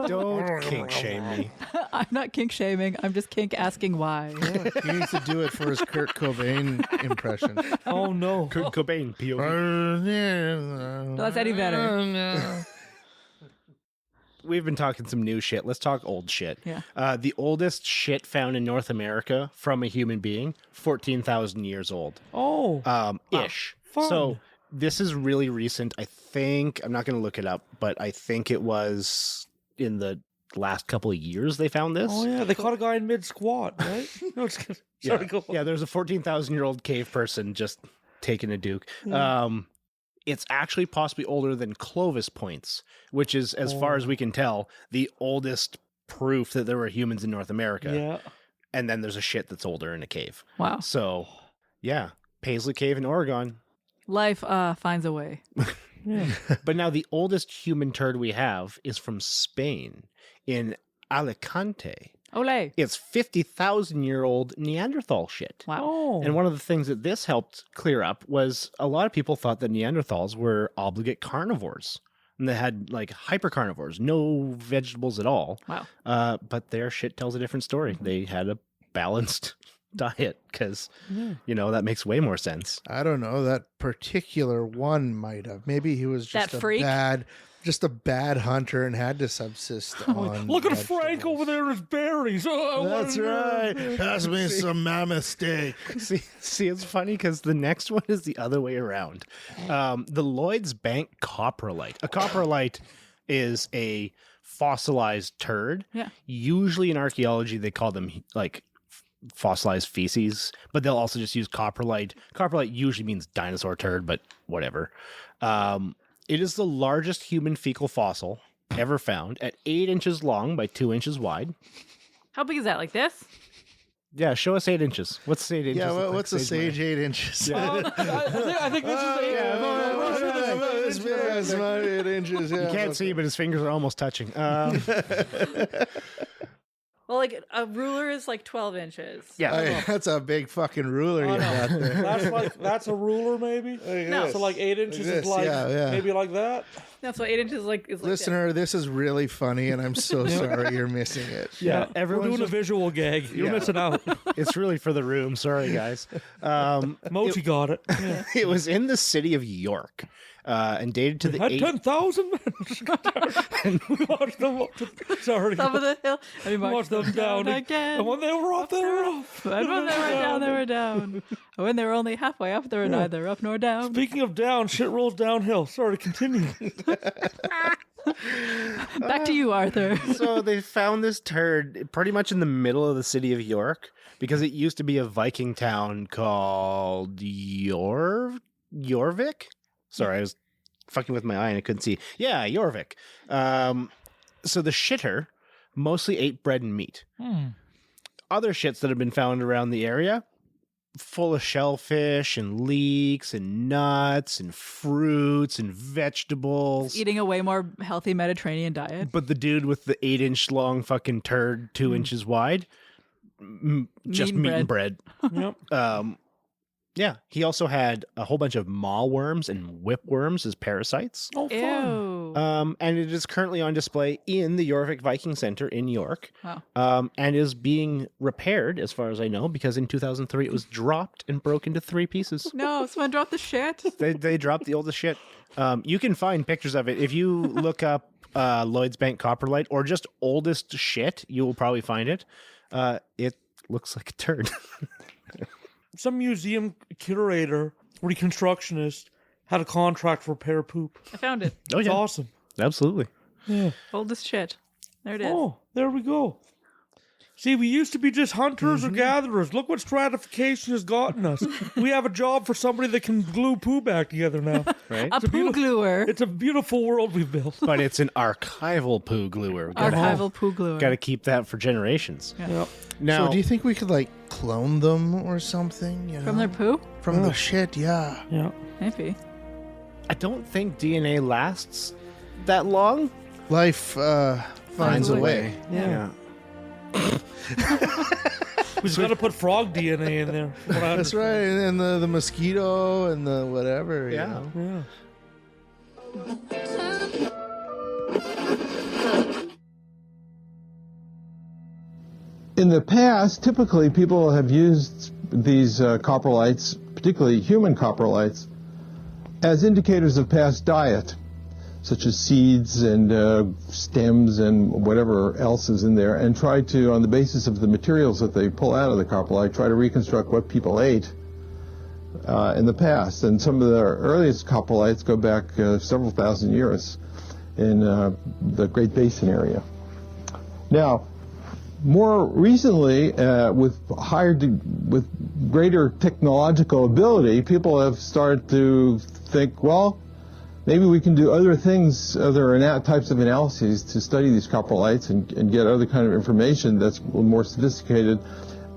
Don't kink shame me. I'm not kink shaming. I'm just kink asking why. He needs to do it for his Kurt Cobain impression. Oh, no. Kurt Cobain, POV. No, that's Eddie Vedder. We've been talking some new shit. Let's talk old shit. Yeah. The oldest shit found in North America from a human being, 14,000 years old. Oh. Ish. Fun. So this is really recent. I think, I'm not going to look it up, but I think it was in the last couple of years they found this. Oh, yeah. They caught a guy in mid-squat, right? No, just kidding. Sorry, go on. Yeah, there's a 14,000-year-old cave person just taking a duke. It's actually possibly older than Clovis points, which is, as far as we can tell, the oldest proof that there were humans in North America. Yeah. And then there's a shit that's older in a cave. Wow. So, yeah, Paisley Cave in Oregon. Life finds a way. Yeah. But now the oldest human turd we have is from Spain in Alicante. Ole. It's 50,000-year-old Neanderthal shit. Wow. And one of the things that this helped clear up was a lot of people thought that Neanderthals were obligate carnivores. And they had like hypercarnivores, no vegetables at all. Wow. But their shit tells a different story. They had a balanced diet because, that makes way more sense. I don't know. That particular one might have. Maybe he was just a bad hunter and had to subsist on Look at vegetables. Frank over there in his berries. Oh, That's right. Pass me some mammoth steak. See, it's funny because the next one is the other way around. The Lloyd's Bank coprolite. A coprolite is a fossilized turd. Yeah. Usually in archaeology, they call them like fossilized feces, but they'll also just use coprolite. Coprolite usually means dinosaur turd, but whatever. It is the largest human fecal fossil ever found at 8 inches long by 2 inches wide. How big is that? Like this? Yeah, show us 8 inches. What's 8 inches? Yeah, what's a sage 8 inches? I think this is This is 8 inches. You can't see, but his fingers are almost touching. Well, like a ruler is like 12 inches. Yeah, that's a big fucking ruler you got there. That's a ruler, maybe. No. So like 8 inches is like maybe like that. No, so 8 inches is like Listener, this is really funny, and I'm so sorry you're missing it. Yeah, everyone's doing a visual gag. You're missing out. It's really for the room. Sorry, guys. Mochi got it. Yeah. It was in the city of York. And dated to the 10,000 men. We watched them up to top of the hill. And we watched them down again. And when they were up, they were up. And when they were down, they were down. And when they were only halfway up, they were neither up nor down. Speaking of down, shit rolls downhill. Sorry, continue. Back to you, Arthur. So they found this turd pretty much in the middle of the city of York because it used to be a Viking town called Jorvik. Sorry, I was fucking with my eye and I couldn't see. Yeah, Jorvik. So the shitter mostly ate bread and meat. Other shits that have been found around the area, full of shellfish and leeks and nuts and fruits and vegetables. Eating a way more healthy Mediterranean diet. But the dude with the 8-inch long fucking turd, 2 inches wide, just meat and bread. Yep. Yeah, he also had a whole bunch of mawworms and whipworms as parasites. Oh, fun. And it is currently on display in the Jorvik Viking Center in York. Wow. And is being repaired, as far as I know, because in 2003 it was dropped and broke into 3 pieces. No, someone dropped the shit. They dropped the oldest shit. You can find pictures of it. If you look up Lloyd's Bank Copperlight or just oldest shit, you will probably find it. It looks like a turd. Some museum curator, reconstructionist, had a contract for repair poop. I found it. Oh, It's yeah. awesome. Absolutely. Yeah. Oldest shit. There it is. Oh, there we go. See, we used to be just hunters or gatherers. Look what stratification has gotten us. We have a job for somebody that can glue poo back together now. Right? A poo gluer. It's a beautiful world we've built. But it's an archival poo gluer. Archival poo gluer. Got to keep that for generations. Yeah. Yep. Now, So do you think we could like clone them or something? You know? From their poo? From the shit, yeah. Yeah. Maybe. I don't think DNA lasts that long. Life finds a way. Yeah. We just got to put frog DNA in there. That's right, and the mosquito and the whatever. you know? In the past, typically people have used these coprolites, particularly human coprolites, as indicators of past diet, such as seeds and stems and whatever else is in there, and try to, on the basis of the materials that they pull out of the coprolite, try to reconstruct what people ate in the past. And some of the earliest coprolites go back several thousand years in the Great Basin area. Now, more recently, with greater technological ability, people have started to think, well, maybe we can do other things, other types of analyses to study these coprolites and get other kind of information that's a little more sophisticated.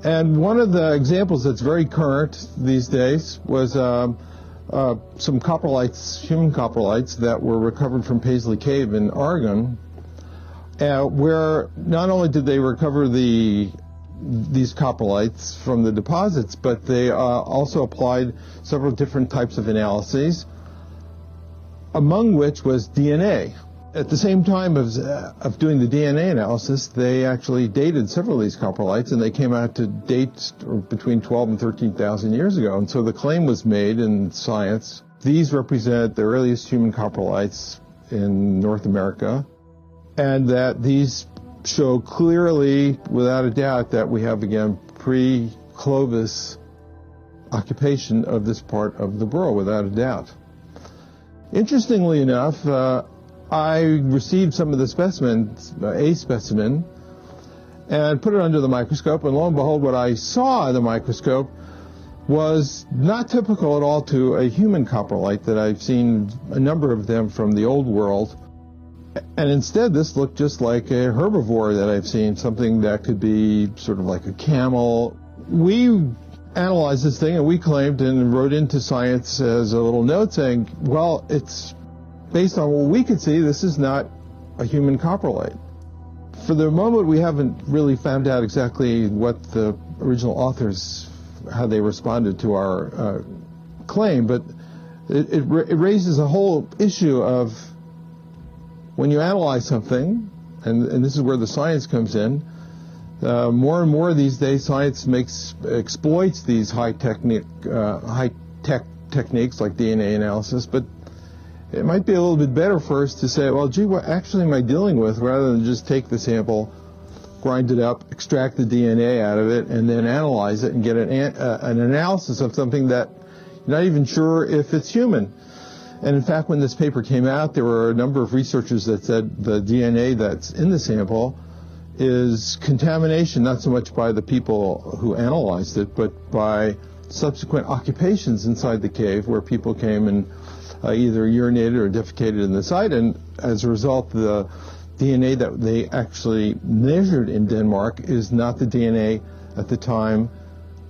And one of the examples that's very current these days was some coprolites, human coprolites, that were recovered from Paisley Cave in Oregon, where not only did they recover these coprolites from the deposits, but they also applied several different types of analyses, among which was DNA. At the same time of doing the DNA analysis, they actually dated several of these coprolites, and they came out to dates between 12 and 13,000 years ago. And so the claim was made in science, these represent the earliest human coprolites in North America, and that these show clearly, without a doubt, that we have, again, pre-Clovis occupation of this part of the world, without a doubt. Interestingly enough, I received some of the specimens, a specimen, and put it under the microscope, and lo and behold, what I saw in the microscope was not typical at all to a human coprolite that I've seen a number of them from the old world. And instead, this looked just like a herbivore that I've seen, something that could be sort of like a camel. We analyzed this thing, and we claimed and wrote into Science as a little note saying, well, it's based on what we could see, this is not a human coprolite. For the moment, we haven't really found out exactly what the original authors, how they responded to our claim, but it raises a whole issue of when you analyze something, and this is where the science comes in, more and more these days science exploits these high-tech techniques like DNA analysis, but it might be a little bit better for us to say, well, gee, what actually am I dealing with, rather than just take the sample, grind it up, extract the DNA out of it, and then analyze it and get an analysis of something that you're not even sure if it's human. And in fact, when this paper came out, there were a number of researchers that said the DNA that's in the sample is contamination, not so much by the people who analyzed it, but by subsequent occupations inside the cave where people came and either urinated or defecated in the site. And as a result, the DNA that they actually measured in Denmark is not the DNA at the time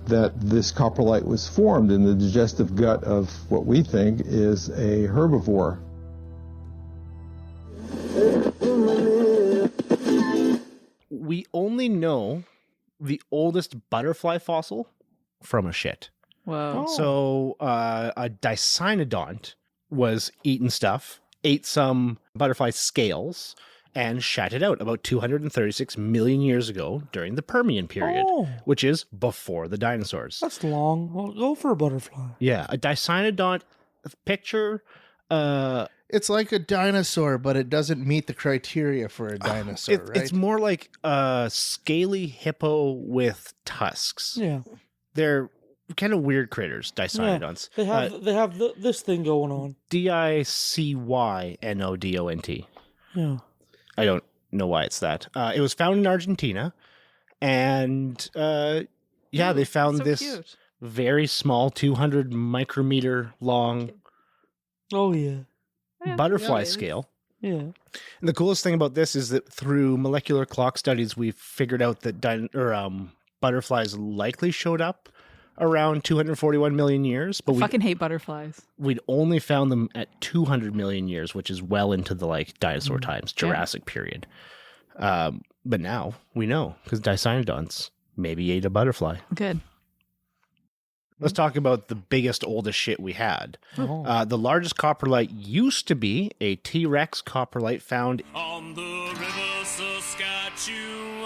that this coprolite was formed in the digestive gut of what we think is a herbivore. We only know the oldest butterfly fossil from a shit. Whoa. So a dicynodont was eating stuff, ate some butterfly scales, and shat it out about 236 million years ago during the Permian period, which is before the dinosaurs. That's long. Well, go for a butterfly. Yeah, a dicynodont picture. It's like a dinosaur, but it doesn't meet the criteria for a dinosaur, right? It's more like a scaly hippo with tusks. Yeah. They're kind of weird critters, dicynodonts. Yeah, they have this thing going on. Dicynodont. Yeah. I don't know why it's that. It was found in Argentina, and they found so this cute. very small, 200 micrometer long Oh, yeah. butterfly scale. Yeah. And the coolest thing about this is that through molecular clock studies, we've figured out that butterflies likely showed up around 241 million years, but I fucking hate butterflies. we'd only found them at 200 million years, which is well into the dinosaur times, Jurassic period. But now we know because dicynodonts maybe ate a butterfly. Good. Let's talk about the biggest, oldest shit we had. The largest coprolite used to be a T-Rex coprolite found on the river Saskatchewan.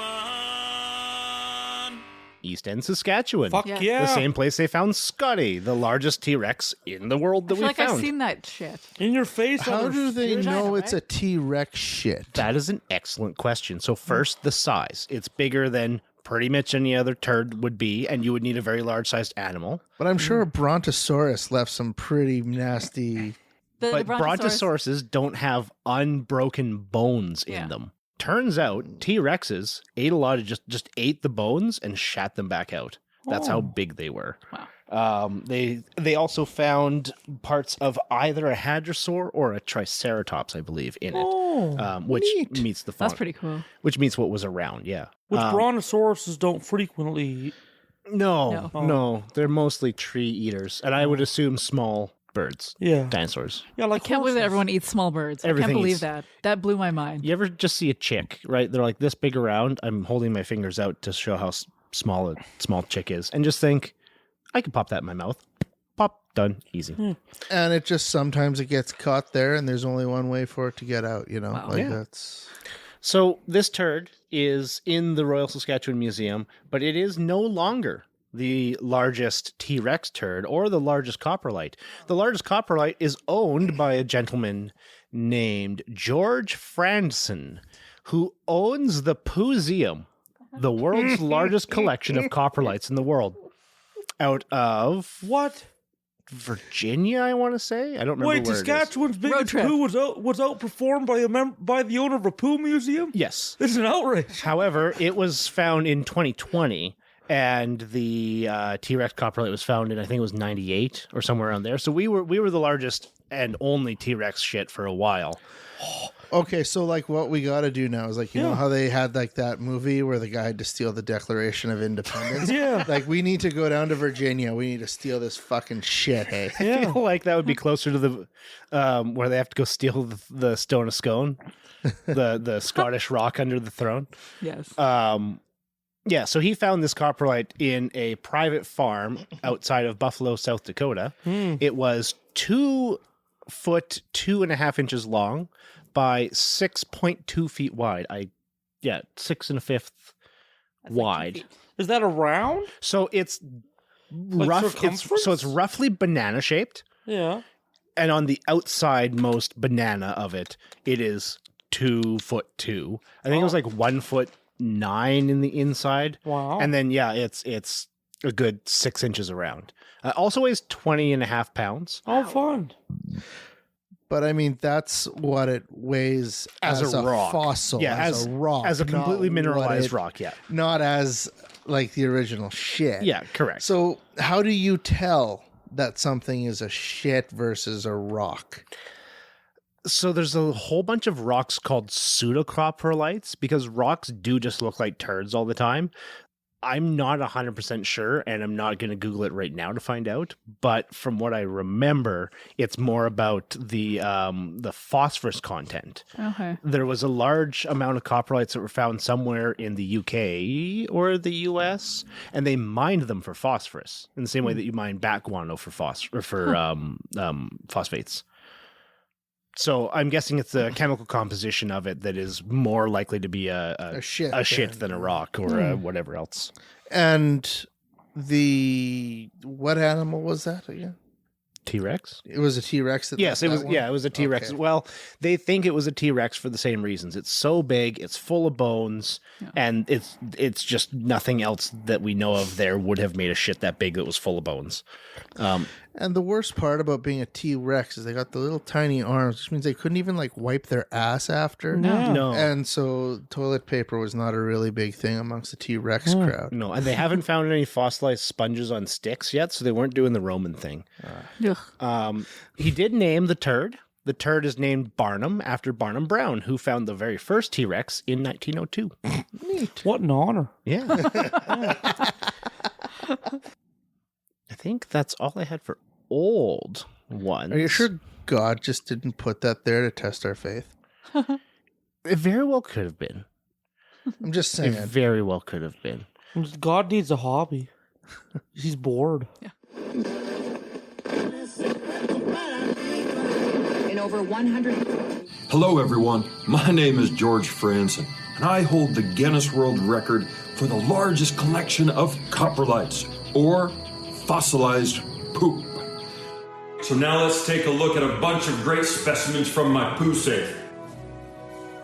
East End, Saskatchewan. Fuck yeah. The same place they found Scotty, the largest T-Rex in the world that I feel we like found. I've seen that shit. In your face. How do they know it's a T-Rex shit? That is an excellent question. So first, the size. It's bigger than pretty much any other turd would be, and you would need a very large-sized animal. But I'm sure a Brontosaurus left some pretty nasty... But brontosauruses don't have unbroken bones in them. Turns out T-Rexes ate a lot of just ate the bones and shat them back out. That's how big they were. Wow. They also found parts of either a hadrosaur or a triceratops, I believe, in it, which meets the fauna. That's pretty cool. Which meets what was around, yeah. Which brontosauruses don't frequently eat. No, they're mostly tree eaters, and I would assume small birds. Yeah. Dinosaurs. Yeah, I can't believe that everyone eats small birds. Everything I can't believe eats. that. That blew my mind. You ever just see a chick, right? They're like this big around. I'm holding my fingers out to show how small a small chick is, and just think, I could pop that in my mouth. Pop, done, easy. And it just sometimes it gets caught there, and there's only one way for it to get out. That's. So this turd is in the Royal Saskatchewan Museum, but it is no longer the largest T-Rex turd or the largest coprolite. The largest coprolite is owned by a gentleman named George Franson, who owns the Pooseum, the world's largest collection of coprolites in the world, out of Virginia, I want to say. I don't remember where Saskatchewan's biggest poo was outperformed by the owner of a poo museum? Yes. This is an outrage. However, it was found in 2020, and the T-Rex coprolite was found in, I think it was 98 or somewhere around there. So we were the largest and only T-Rex shit for a while. Okay, so what we got to do now is you know how they had that movie where the guy had to steal the Declaration of Independence? Yeah. We need to go down to Virginia. We need to steal this fucking shit, hey? I feel like that would be closer to the where they have to go steal the Stone of Scone, the Scottish rock under the throne. Yes. Yeah, so he found this coprolite in a private farm outside of Buffalo, South Dakota. It was 2 foot 2.5 inches long by 6.2 feet wide. 6 1/5 wide. Is that a round? So it's rough. It's roughly banana shaped. Yeah. And on the outside most banana of it, it is 2 foot 2. I think it was 1'9" in the inside. Wow. And then it's a good 6 inches around. Also weighs 20.5 pounds. Oh, fun. But I mean, that's what it weighs as a rock. Fossil, Yeah, as a rock, as a completely not mineralized what rock. Yeah, not as like the original shit. Yeah, correct. So how do you tell that something is a shit versus a rock? So there's a whole bunch of rocks called pseudocoprolites because rocks do just look like turds all the time. I'm not 100% sure, and I'm not going to Google it right now to find out. But from what I remember, it's more about the phosphorus content. Okay. There was a large amount of coprolites that were found somewhere in the UK or the US, and they mined them for phosphorus in the same way that you mine bat guano for phosphates. So I'm guessing it's the chemical composition of it that is more likely to be a shit than a rock or whatever else. And what animal was that again? T-Rex? It was a T-Rex. Yes, it was. Yeah, it was a T-Rex. Okay. Well, they think it was a T-Rex for the same reasons. It's so big, it's full of bones, and it's just nothing else that we know of there would have made a shit that big that was full of bones. And the worst part about being a T-Rex is they got the little tiny arms, which means they couldn't even like wipe their ass after. No. And so toilet paper was not a really big thing amongst the T-Rex crowd. No, and they haven't found any fossilized sponges on sticks yet, so they weren't doing the Roman thing. He did name the turd. The turd is named Barnum after Barnum Brown, who found the very first T-Rex in 1902. Neat. What an honor. Yeah. I think that's all I had for old ones. Are you sure God just didn't put that there to test our faith? It very well could have been. I'm just saying. It very well could have been. God needs a hobby. He's bored. Yeah. In over 100. Hello, everyone. My name is George Franzen, and I hold the Guinness World Record for the largest collection of coprolites, or fossilized poop. So now let's take a look at a bunch of great specimens from my poo safe.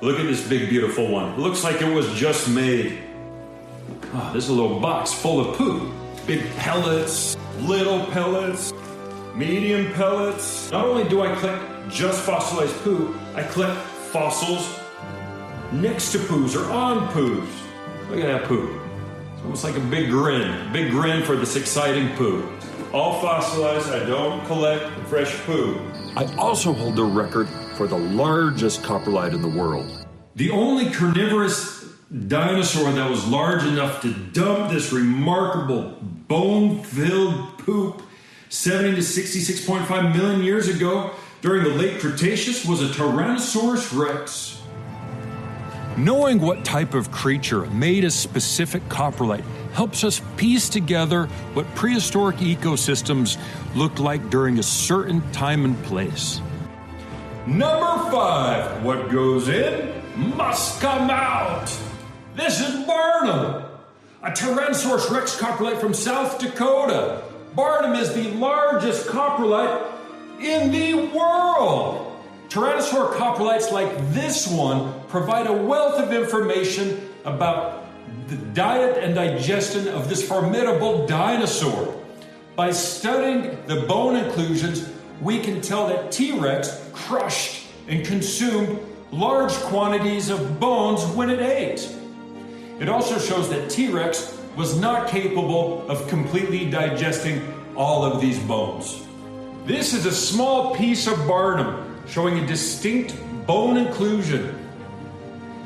Look at this big, beautiful one. It looks like it was just made. Oh, this is a little box full of poo. Big pellets, little pellets, medium pellets. Not only do I collect just fossilized poo, I collect fossils next to poos or on poos. Look at that poo. It's almost like a big grin for this exciting poo. All fossilized, I don't collect fresh poo. I also hold the record for the largest coprolite in the world. The only carnivorous dinosaur that was large enough to dump this remarkable bone-filled poop 70 to 66.5 million years ago during the late Cretaceous was a Tyrannosaurus rex. Knowing what type of creature made a specific coprolite helps us piece together what prehistoric ecosystems looked like during a certain time and place. Number 5. What goes in must come out. This is Barnum, a Tyrannosaurus rex coprolite from South Dakota. Barnum is the largest coprolite in the world. Tyrannosaur coprolites like this one provide a wealth of information about the diet and digestion of this formidable dinosaur. By studying the bone inclusions, we can tell that T-Rex crushed and consumed large quantities of bones when it ate. It also shows that T-Rex was not capable of completely digesting all of these bones. This is a small piece of Barnum showing a distinct bone inclusion.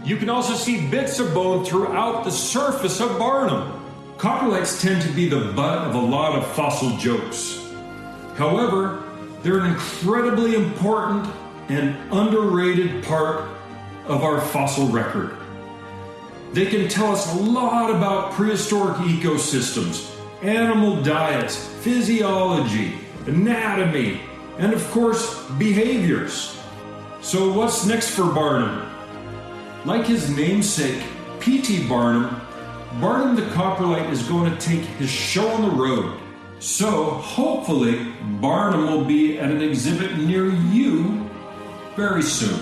You can also see bits of bone throughout the surface of Barnum. Coprolites tend to be the butt of a lot of fossil jokes. However, they're an incredibly important and underrated part of our fossil record. They can tell us a lot about prehistoric ecosystems, animal diets, physiology, anatomy, and of course, behaviors. So what's next for Barnum? Like his namesake, P.T. Barnum, Barnum the coprolite is going to take his show on the road. So hopefully, Barnum will be at an exhibit near you very soon.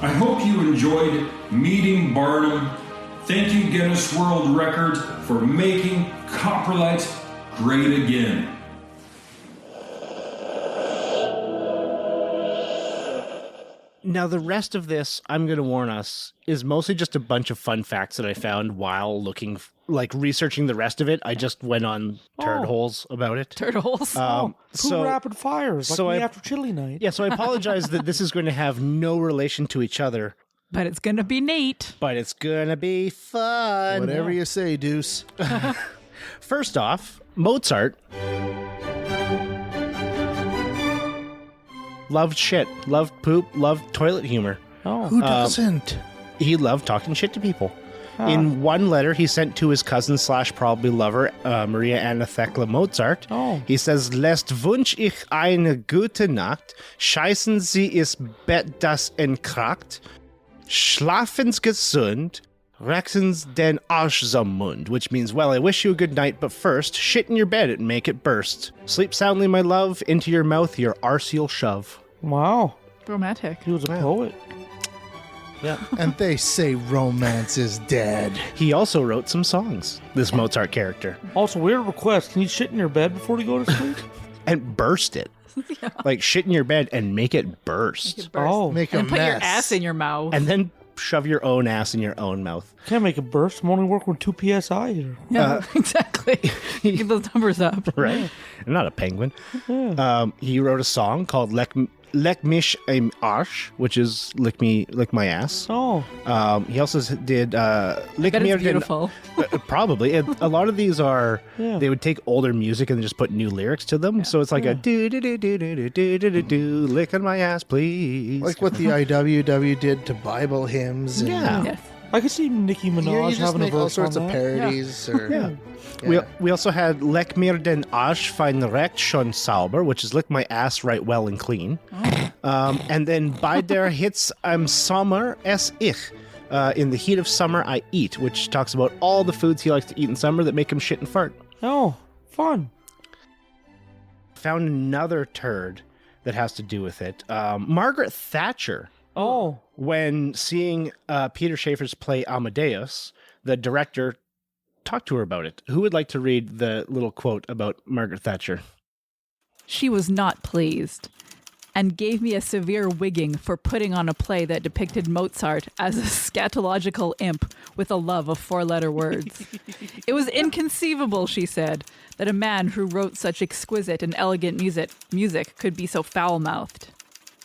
I hope you enjoyed meeting Barnum. Thank you, Guinness World Records, for making coprolites great again. Now, the rest of this, I'm going to warn us, is mostly just a bunch of fun facts that I found while looking, researching the rest of it. I just went on turd holes about it. Turd holes? Two rapid fires, like me after chili night. Yeah, so I apologize that this is going to have no relation to each other. But it's going to be neat. But it's going to be fun. Whatever you say, Deuce. First off, Mozart loved shit, loved poop, loved toilet humor. Oh, who doesn't? He loved talking shit to people. In one letter he sent to his cousin / probably lover, Maria Anna Thekla Mozart, he says, "Lässt wünsch ich eine gute Nacht, scheißen Sie is Bett das enkracht, schlafen's gesund, rexen's den Arsch zum Mund," which means, well, I wish you a good night, but first, shit in your bed and make it burst. Sleep soundly, my love, into your mouth your arse you'll shove. Wow. Romantic. He was a poet. Yeah. And they say romance is dead. He also wrote some songs, this Mozart character. Also, weird request. Can you shit in your bed before you go to sleep? And burst it. Yeah. Like shit in your bed and make it burst. Make it burst. Oh. Make a and mess. put your ass in your mouth. And then shove your own ass in your own mouth. Can't make it burst. I'm only working with 2 PSI here. Yeah, exactly. Get those numbers up. Right? I'm not a penguin. Yeah. He wrote a song called Leck mich im Arsch, which is lick my ass. Oh. He also did Lick Bet mir it's beautiful. Probably. A lot of these are, they would take older music and just put new lyrics to them. So it's like a do-do-do-do-do-do-do-do, lick on my ass, please. Like what the IWW did to Bible hymns. And Yes. I could see Nicki Minaj you just having a make verse all sorts on of that. parodies. Or, Yeah. We also had Leck mir den Arsch fein recht schon sauber, which is lick my ass right well and clean. And then bei der Hitze am Sommer ess ich. In the heat of summer I eat, which talks about all the foods he likes to eat in summer that make him shit and fart. Oh, fun. Found another turd that has to do with it. Margaret Thatcher. Oh. When seeing Peter Schaefer's play Amadeus, the director talked to her about it. Who would like to read the little quote about Margaret Thatcher? She was not pleased and gave me a severe wigging for putting on a play that depicted Mozart as a scatological imp with a love of 4-letter words. It was inconceivable, she said, that a man who wrote such exquisite and elegant music could be so foul-mouthed.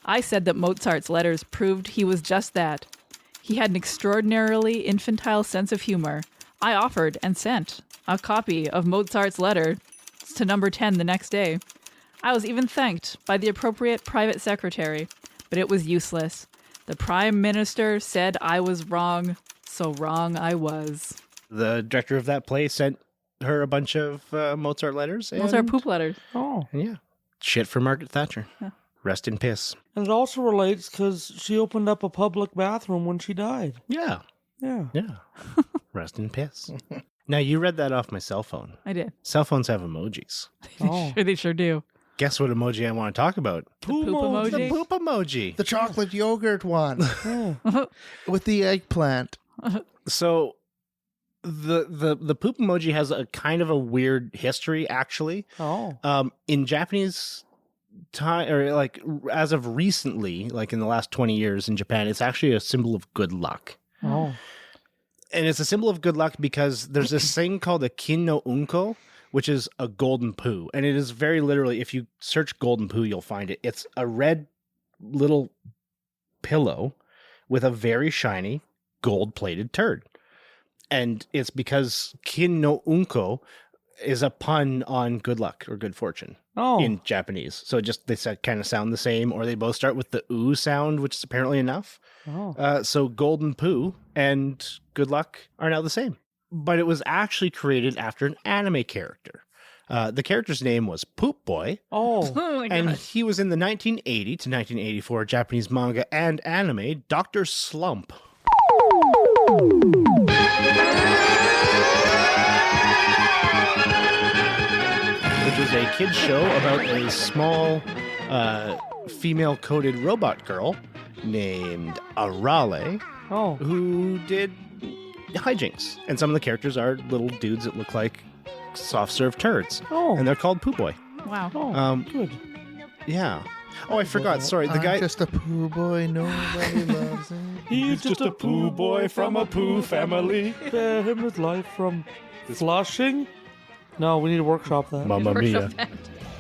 I said that Mozart's letters proved he was just that. He had an extraordinarily infantile sense of humor. I offered and sent a copy of Mozart's letter to number 10 the next day. I was even thanked by the appropriate private secretary, but it was useless. The Prime Minister said I was wrong, so wrong I was. The director of that play sent her a bunch of Mozart letters. Mozart poop letters. Oh. Yeah. Shit for Margaret Thatcher. Yeah. Rest in piss. And it also relates because she opened up a public bathroom when she died. Yeah. Yeah. Yeah. Rest in piss. Now, you read that off my cell phone. I did. Cell phones have emojis. Oh. They sure do. Guess what emoji I want to talk about? Poop emoji. The poop emoji. The chocolate yogurt one. With the eggplant. So the poop emoji has a kind of a weird history, actually. Oh. In Japanese time, or like as of recently, like in the last 20 years in Japan, it's actually a symbol of good luck. Oh. And it's a symbol of good luck because there's this thing called a kin no unko, which is a golden poo. And it is very literally, if you search golden poo, you'll find it. It's a red little pillow with a very shiny gold-plated turd. And it's because kin no unko is a pun on good luck or good fortune in Japanese. So they kind of sound the same, or they both start with the oo sound, which is apparently enough. Oh. So golden poo and good luck are now the same. But it was actually created after an anime character. The character's name was Poop Boy. Oh. Oh my And God. he was in the 1980 to 1984 Japanese manga and anime Dr. Slump. Which was a kid's show about a small female-coded robot girl named Arale who did hijinks. And some of the characters are little dudes that look like soft-serve turds. Oh. And they're called Poop Boy. Wow. Oh, good. Yeah. Oh, I forgot. Sorry, the guy. Just a poo boy, nobody loves him. He's just a poo boy from a poo family. Bear him his life from Flushing. No, we need to workshop that. Mamma mia.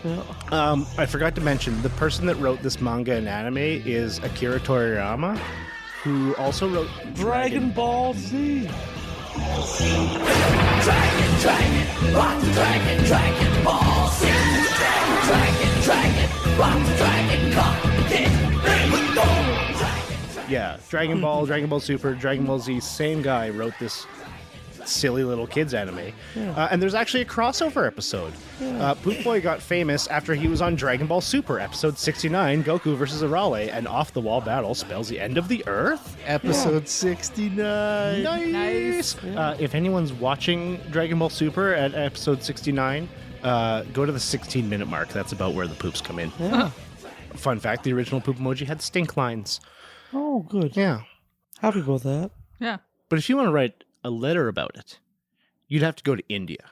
Yeah. I forgot to mention the person that wrote this manga and anime is Akira Toriyama, who also wrote Dragon Ball Z. Dragon Ball Z. Dragon, Yeah, Dragon Ball, Dragon Ball Super, Dragon Ball Z, same guy wrote this silly little kids anime. Yeah. And there's actually a crossover episode. Yeah. Poop Boy got famous after he was on Dragon Ball Super, episode 69, Goku vs. Arale, an off-the-wall battle spells the end of the Earth. Episode 69. Nice! If anyone's watching Dragon Ball Super at episode 69, go to the 16-minute mark. That's about where the poops come in. Yeah. Fun fact, the original poop emoji had stink lines. Oh, good. Yeah. Happy about that. Yeah. But if you want to write a letter about it, you'd have to go to India.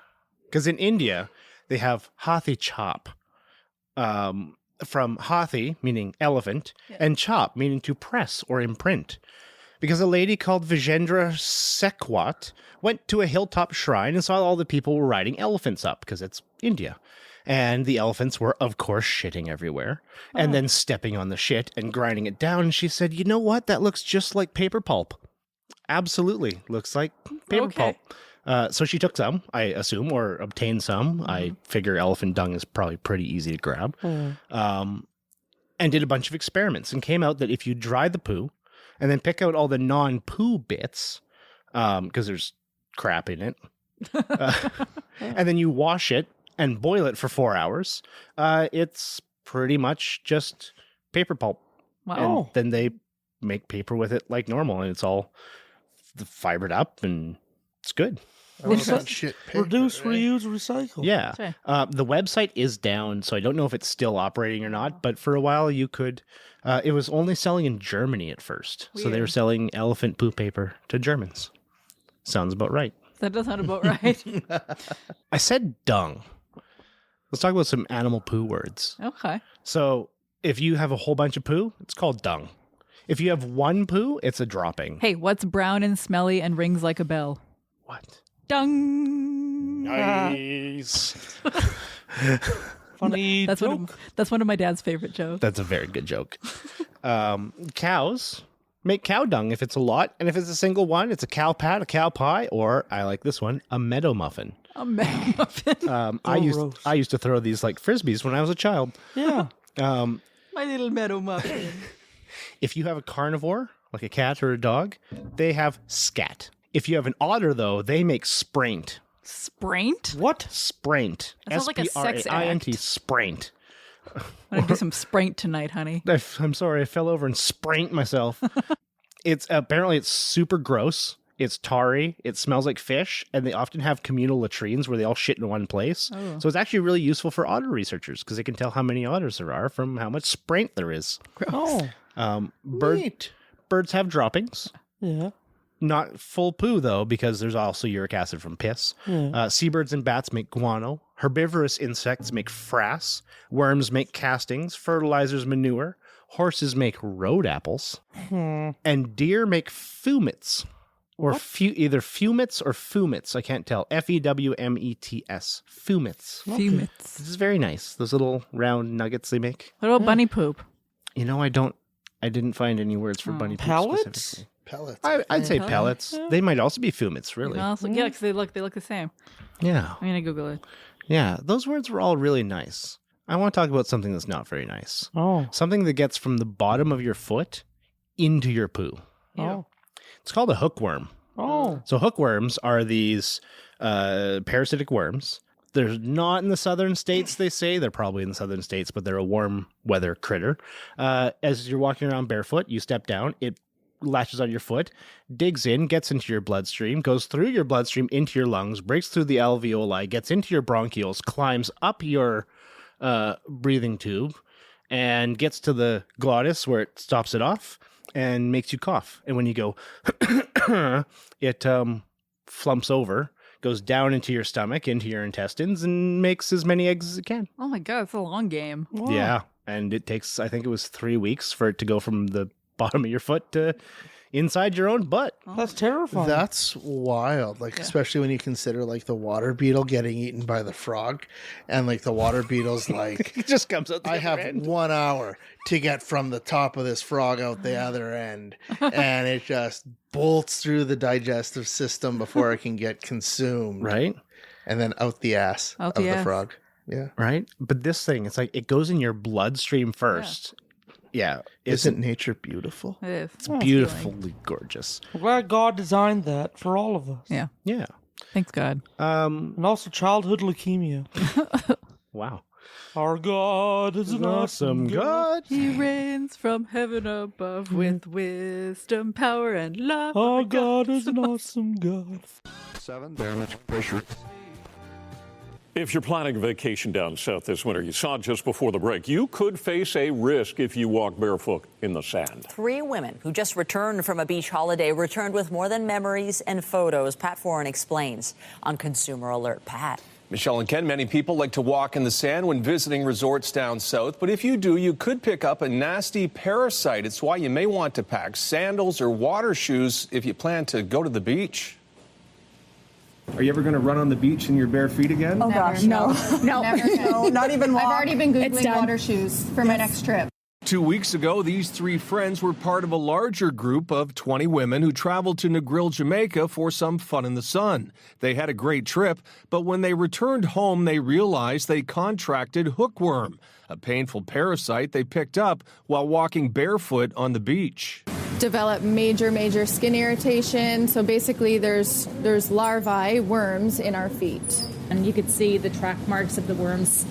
Because in India, they have Hathi Chop. From Hathi, meaning elephant, and Chop, meaning to press or imprint. Because a lady called Vijendra Sekhwat went to a hilltop shrine and saw all the people were riding elephants up, because it's India. And the elephants were, of course, shitting everywhere, and then stepping on the shit and grinding it down. And she said, you know what? That looks just like paper pulp. Absolutely. Looks like paper pulp. So she took some, I assume, or obtained some. I figure elephant dung is probably pretty easy to grab. And did a bunch of experiments and came out that if you dry the poo and then pick out all the non-poo bits, because there's crap in it, and then you wash it and boil it for 4 hours, it's pretty much just paper pulp. Wow. And then they make paper with it like normal, and it's all fibered up, and it's good. Reduce, reuse, recycle. Yeah. Sure. The website is down, so I don't know if it's still operating or not, but for a while you could... it was only selling in Germany at first, so they were selling elephant poo paper to Germans. Sounds about right. That does sound about right. I said dung. Let's talk about some animal poo words. Okay. So if you have a whole bunch of poo, it's called dung. If you have one poo, it's a dropping. Hey, what's brown and smelly and rings like a bell? What? Dung. Nice. Funny that's joke. That's one of my dad's favorite jokes. That's a very good joke. Cows make cow dung if it's a lot, and if it's a single one, it's a cow pat, a cow pie, or I like this one, a meadow muffin. A meadow muffin. I used to throw these like frisbees when I was a child. Yeah. My little meadow muffin. If you have a carnivore, like a cat or a dog, they have scat. If you have an otter, though, they make spraint. Spraint? What? Spraint. That sounds like a sex S-P-R-A-I-N-T, act. spraint. I'm going to do some spraint tonight, honey. I'm sorry, I fell over and sprained myself. Apparently it's super gross. It's tarry. It smells like fish, and they often have communal latrines where they all shit in one place. Oh. So it's actually really useful for otter researchers because they can tell how many otters there are from how much spraint there is. Oh. Birds have droppings. Yeah. Not full poo, though, because there's also uric acid from piss. Yeah. Seabirds and bats make guano. Herbivorous insects make frass. Worms make castings. Fertilizers manure. Horses make road apples. And deer make fumets. Or either fumets or fumets. I can't tell. F-E-W-M-E-T-S. Fumets. Fumets. This is very nice. Those little round nuggets they make. What about bunny poop? You know, I didn't find any words for bunny poop Pellets? specifically. Pellets. I'd say pellets. Yeah. They might also be fumets, really. Also, yeah, because they look the same. Yeah. I'm going to Google it. Yeah, those words were all really nice. I want to talk about something that's not very nice. Oh. Something that gets from the bottom of your foot into your poo. Oh. It's called a hookworm. Oh. So hookworms are these parasitic worms. They're not in the southern states, they say. They're probably in the southern states, but they're a warm weather critter. As you're walking around barefoot, you step down, it latches on your foot, digs in, gets into your bloodstream, goes through your bloodstream into your lungs, breaks through the alveoli, gets into your bronchioles, climbs up your breathing tube, and gets to the glottis where it stops it off and makes you cough. And when you go, it flumps over, goes down into your stomach, into your intestines, and makes as many eggs as it can. Oh my god, it's a long game. Yeah. And it takes, I think it was 3 weeks for it to go from the bottom of your foot to inside your own butt. That's terrifying. That's wild. Like, especially when you consider like the water beetle getting eaten by the frog, and like the water beetle's like, it just comes out. I have 1 hour to get from the top of this frog out the other end, and it just bolts through the digestive system before it can get consumed. Right. And then out the ass of the frog. Yeah. Right. But this thing, it's like it goes in your bloodstream first. Yeah. Isn't nature beautiful? It is. It's beautifully gorgeous. I'm glad God designed that for all of us. Yeah. Yeah. Thanks, God. And also childhood leukemia. Wow. Our God is an awesome God. He reigns from heaven above with wisdom, power, and love. Our God is an awesome God. 7, barometric pressure. If you're planning a vacation down south this winter, you saw just before the break, you could face a risk if you walk barefoot in the sand. 3 women who just returned from a beach holiday returned with more than memories and photos. Pat Foran explains on Consumer Alert. Pat. Michelle and Ken, many people like to walk in the sand when visiting resorts down south, but if you do, you could pick up a nasty parasite. It's why you may want to pack sandals or water shoes if you plan to go to the beach. Are you ever going to run on the beach in your bare feet again? Oh, gosh, no. No. No, not even walk. I've already been It's Googling done. water shoes for my next trip. 2 weeks ago, these 3 friends were part of a larger group of 20 women who traveled to Negril, Jamaica for some fun in the sun. They had a great trip, but when they returned home, they realized they contracted hookworm, a painful parasite they picked up while walking barefoot on the beach. Develop major skin irritation. So basically there's larvae, worms in our feet. And you could see the track marks of the worms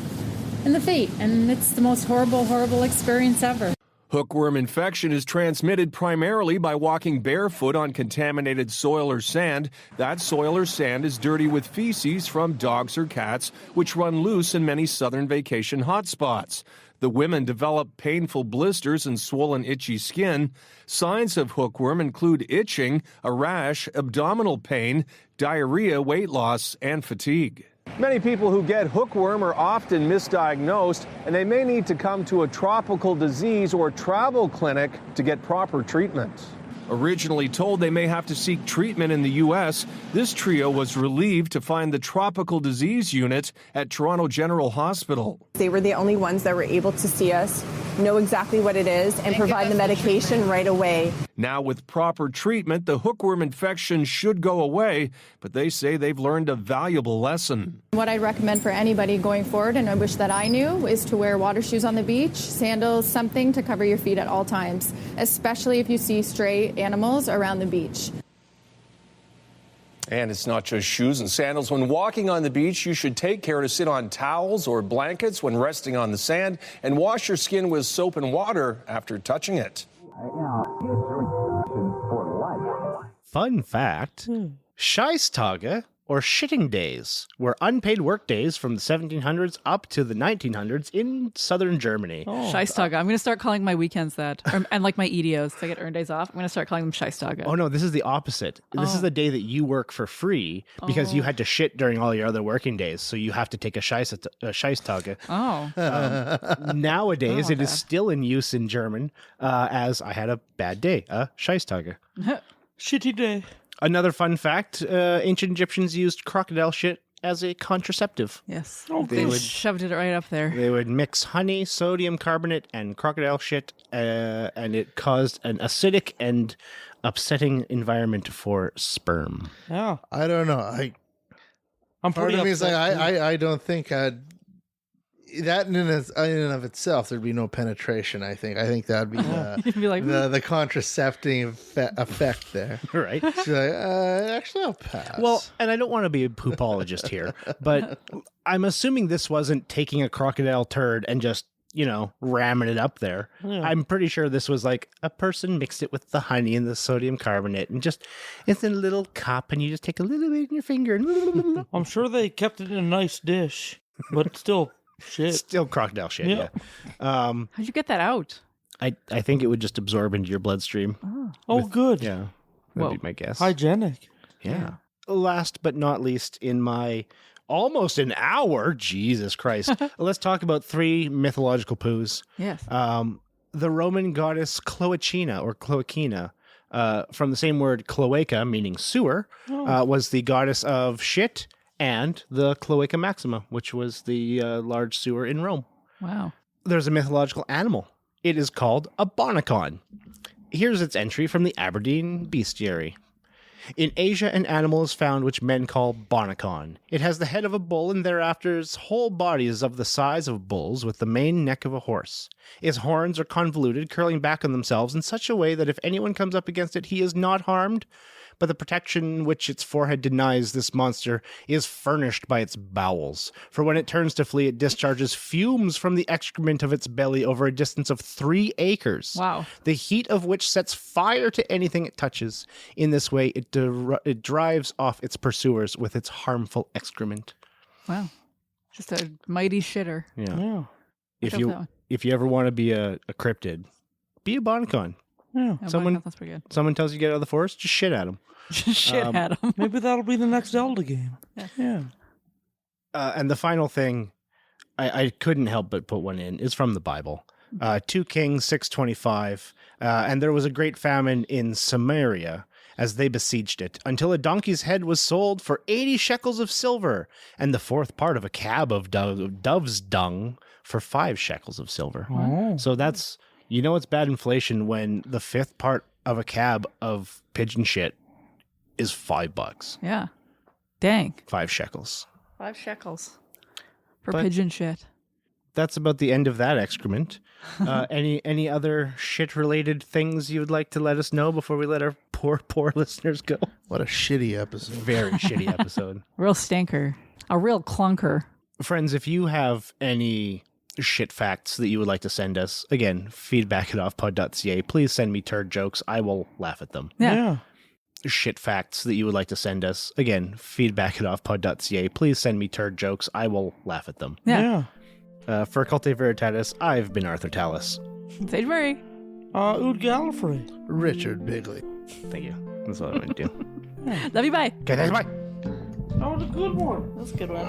in the feet. And it's the most horrible experience ever. Hookworm infection is transmitted primarily by walking barefoot on contaminated soil or sand. That soil or sand is dirty with feces from dogs or cats, which run loose in many southern vacation hotspots. The women develop painful blisters and swollen, itchy skin. Signs of hookworm include itching, a rash, abdominal pain, diarrhea, weight loss, and fatigue. Many people who get hookworm are often misdiagnosed, and they may need to come to a tropical disease or travel clinic to get proper treatment. Originally told they may have to seek treatment in the U.S., this trio was relieved to find the tropical disease unit at Toronto General Hospital. They were the only ones that were able to see us, know exactly what it is, and provide the medication right away. Now, with proper treatment, the hookworm infection should go away, but they say they've learned a valuable lesson. What I'd recommend for anybody going forward, and I wish that I knew, is to wear water shoes on the beach, sandals, something to cover your feet at all times, especially if you see stray animals around the beach. And it's not just shoes and sandals. When walking on the beach, you should take care to sit on towels or blankets when resting on the sand, and wash your skin with soap and water after touching it. Fun fact, Scheisstage, or shitting days, were unpaid work days from the 1700s up to the 1900s in southern Germany. Scheisstage. I'm going to start calling my weekends that. And like my EDOs, to get earned days off. I'm going to start calling them Scheisstage. Oh, no, this is the opposite. This is the day that you work for free because you had to shit during all your other working days. So you have to take a Scheisstage. Oh. Nowadays, it is still in use in German as I had a bad day, a Scheisstage. Shitty day. Another fun fact, ancient Egyptians used crocodile shit as a contraceptive. Yes. They shoved it right up there. They would mix honey, sodium carbonate, and crocodile shit, and it caused an acidic and upsetting environment for sperm. Yeah. I don't know. I'm part pretty of me is like, upset. I don't think I'd... That in and of itself, there'd be no penetration, I think. I think that'd be You'd be like, the contraceptive effect there. Right. So actually, I'll pass. Well, and I don't want to be a poopologist here, but I'm assuming this wasn't taking a crocodile turd and just, ramming it up there. Yeah. I'm pretty sure this was like a person mixed it with the honey and the sodium carbonate and just, it's in a little cup and you just take a little bit in your finger. And I'm sure they kept it in a nice dish, but still... Shit. Still crocodile shit, yeah. How'd you get that out? I think it would just absorb into your bloodstream. Oh, good. Yeah, that'd be my guess. Hygienic. Yeah. Last but not least, in my almost an hour. Jesus Christ. Let's talk about 3 mythological poos. Yes. The Roman goddess Cloacina, or Cloacina, from the same word cloaca, meaning sewer, was the goddess of shit and the Cloaca Maxima, which was the large sewer in Rome. Wow. There's a mythological animal. It is called a bonacon. Here's its entry from the Aberdeen Bestiary. In Asia, an animal is found which men call bonacon. It has the head of a bull, and thereafter its whole body is of the size of bulls, with the mane neck of a horse. Its horns are convoluted, curling back on themselves in such a way that if anyone comes up against it, he is not harmed, but the protection which its forehead denies this monster is furnished by its bowels. For when it turns to flee, it discharges fumes from the excrement of its belly over a distance of 3 acres. Wow. The heat of which sets fire to anything it touches. In this way, it drives off its pursuers with its harmful excrement. Wow. Just a mighty shitter. Yeah. If you ever want to be a cryptid, be a bonacon. Yeah. That's pretty good. Someone tells you to get out of the forest, just shit at them. Just shit at them. Maybe that'll be the next Zelda game. Yeah. And the final thing, I couldn't help but put one in, is from the Bible. 2 Kings 6:25, and there was a great famine in Samaria as they besieged it, until a donkey's head was sold for 80 shekels of silver, and the 4th part of a cab of dove's dung for 5 shekels of silver. Oh. So that's, it's bad inflation when the 5th part of a cab of pigeon shit is $5. Yeah. Dang. 5 shekels. 5 shekels for But- pigeon shit. That's about the end of that excrement. Any other shit-related things you would like to let us know before we let our poor listeners go? What a shitty episode. Very shitty episode. Real stinker. A real clunker. Friends, if you have any shit facts that you would like to send us, again, feedback@offpod.ca. Please send me turd jokes. I will laugh at them. Yeah. Shit facts that you would like to send us, again, feedback@offpod.ca. Please send me turd jokes. I will laugh at them. Yeah. For Occultae Veritatis, I've been Arthur Tallis. Sage Murray. Ood Gallifrey. Richard Bigley. Thank you. That's all I'm going to do. Love you, bye. Okay, thanks, bye. That was a good one. That's a good one.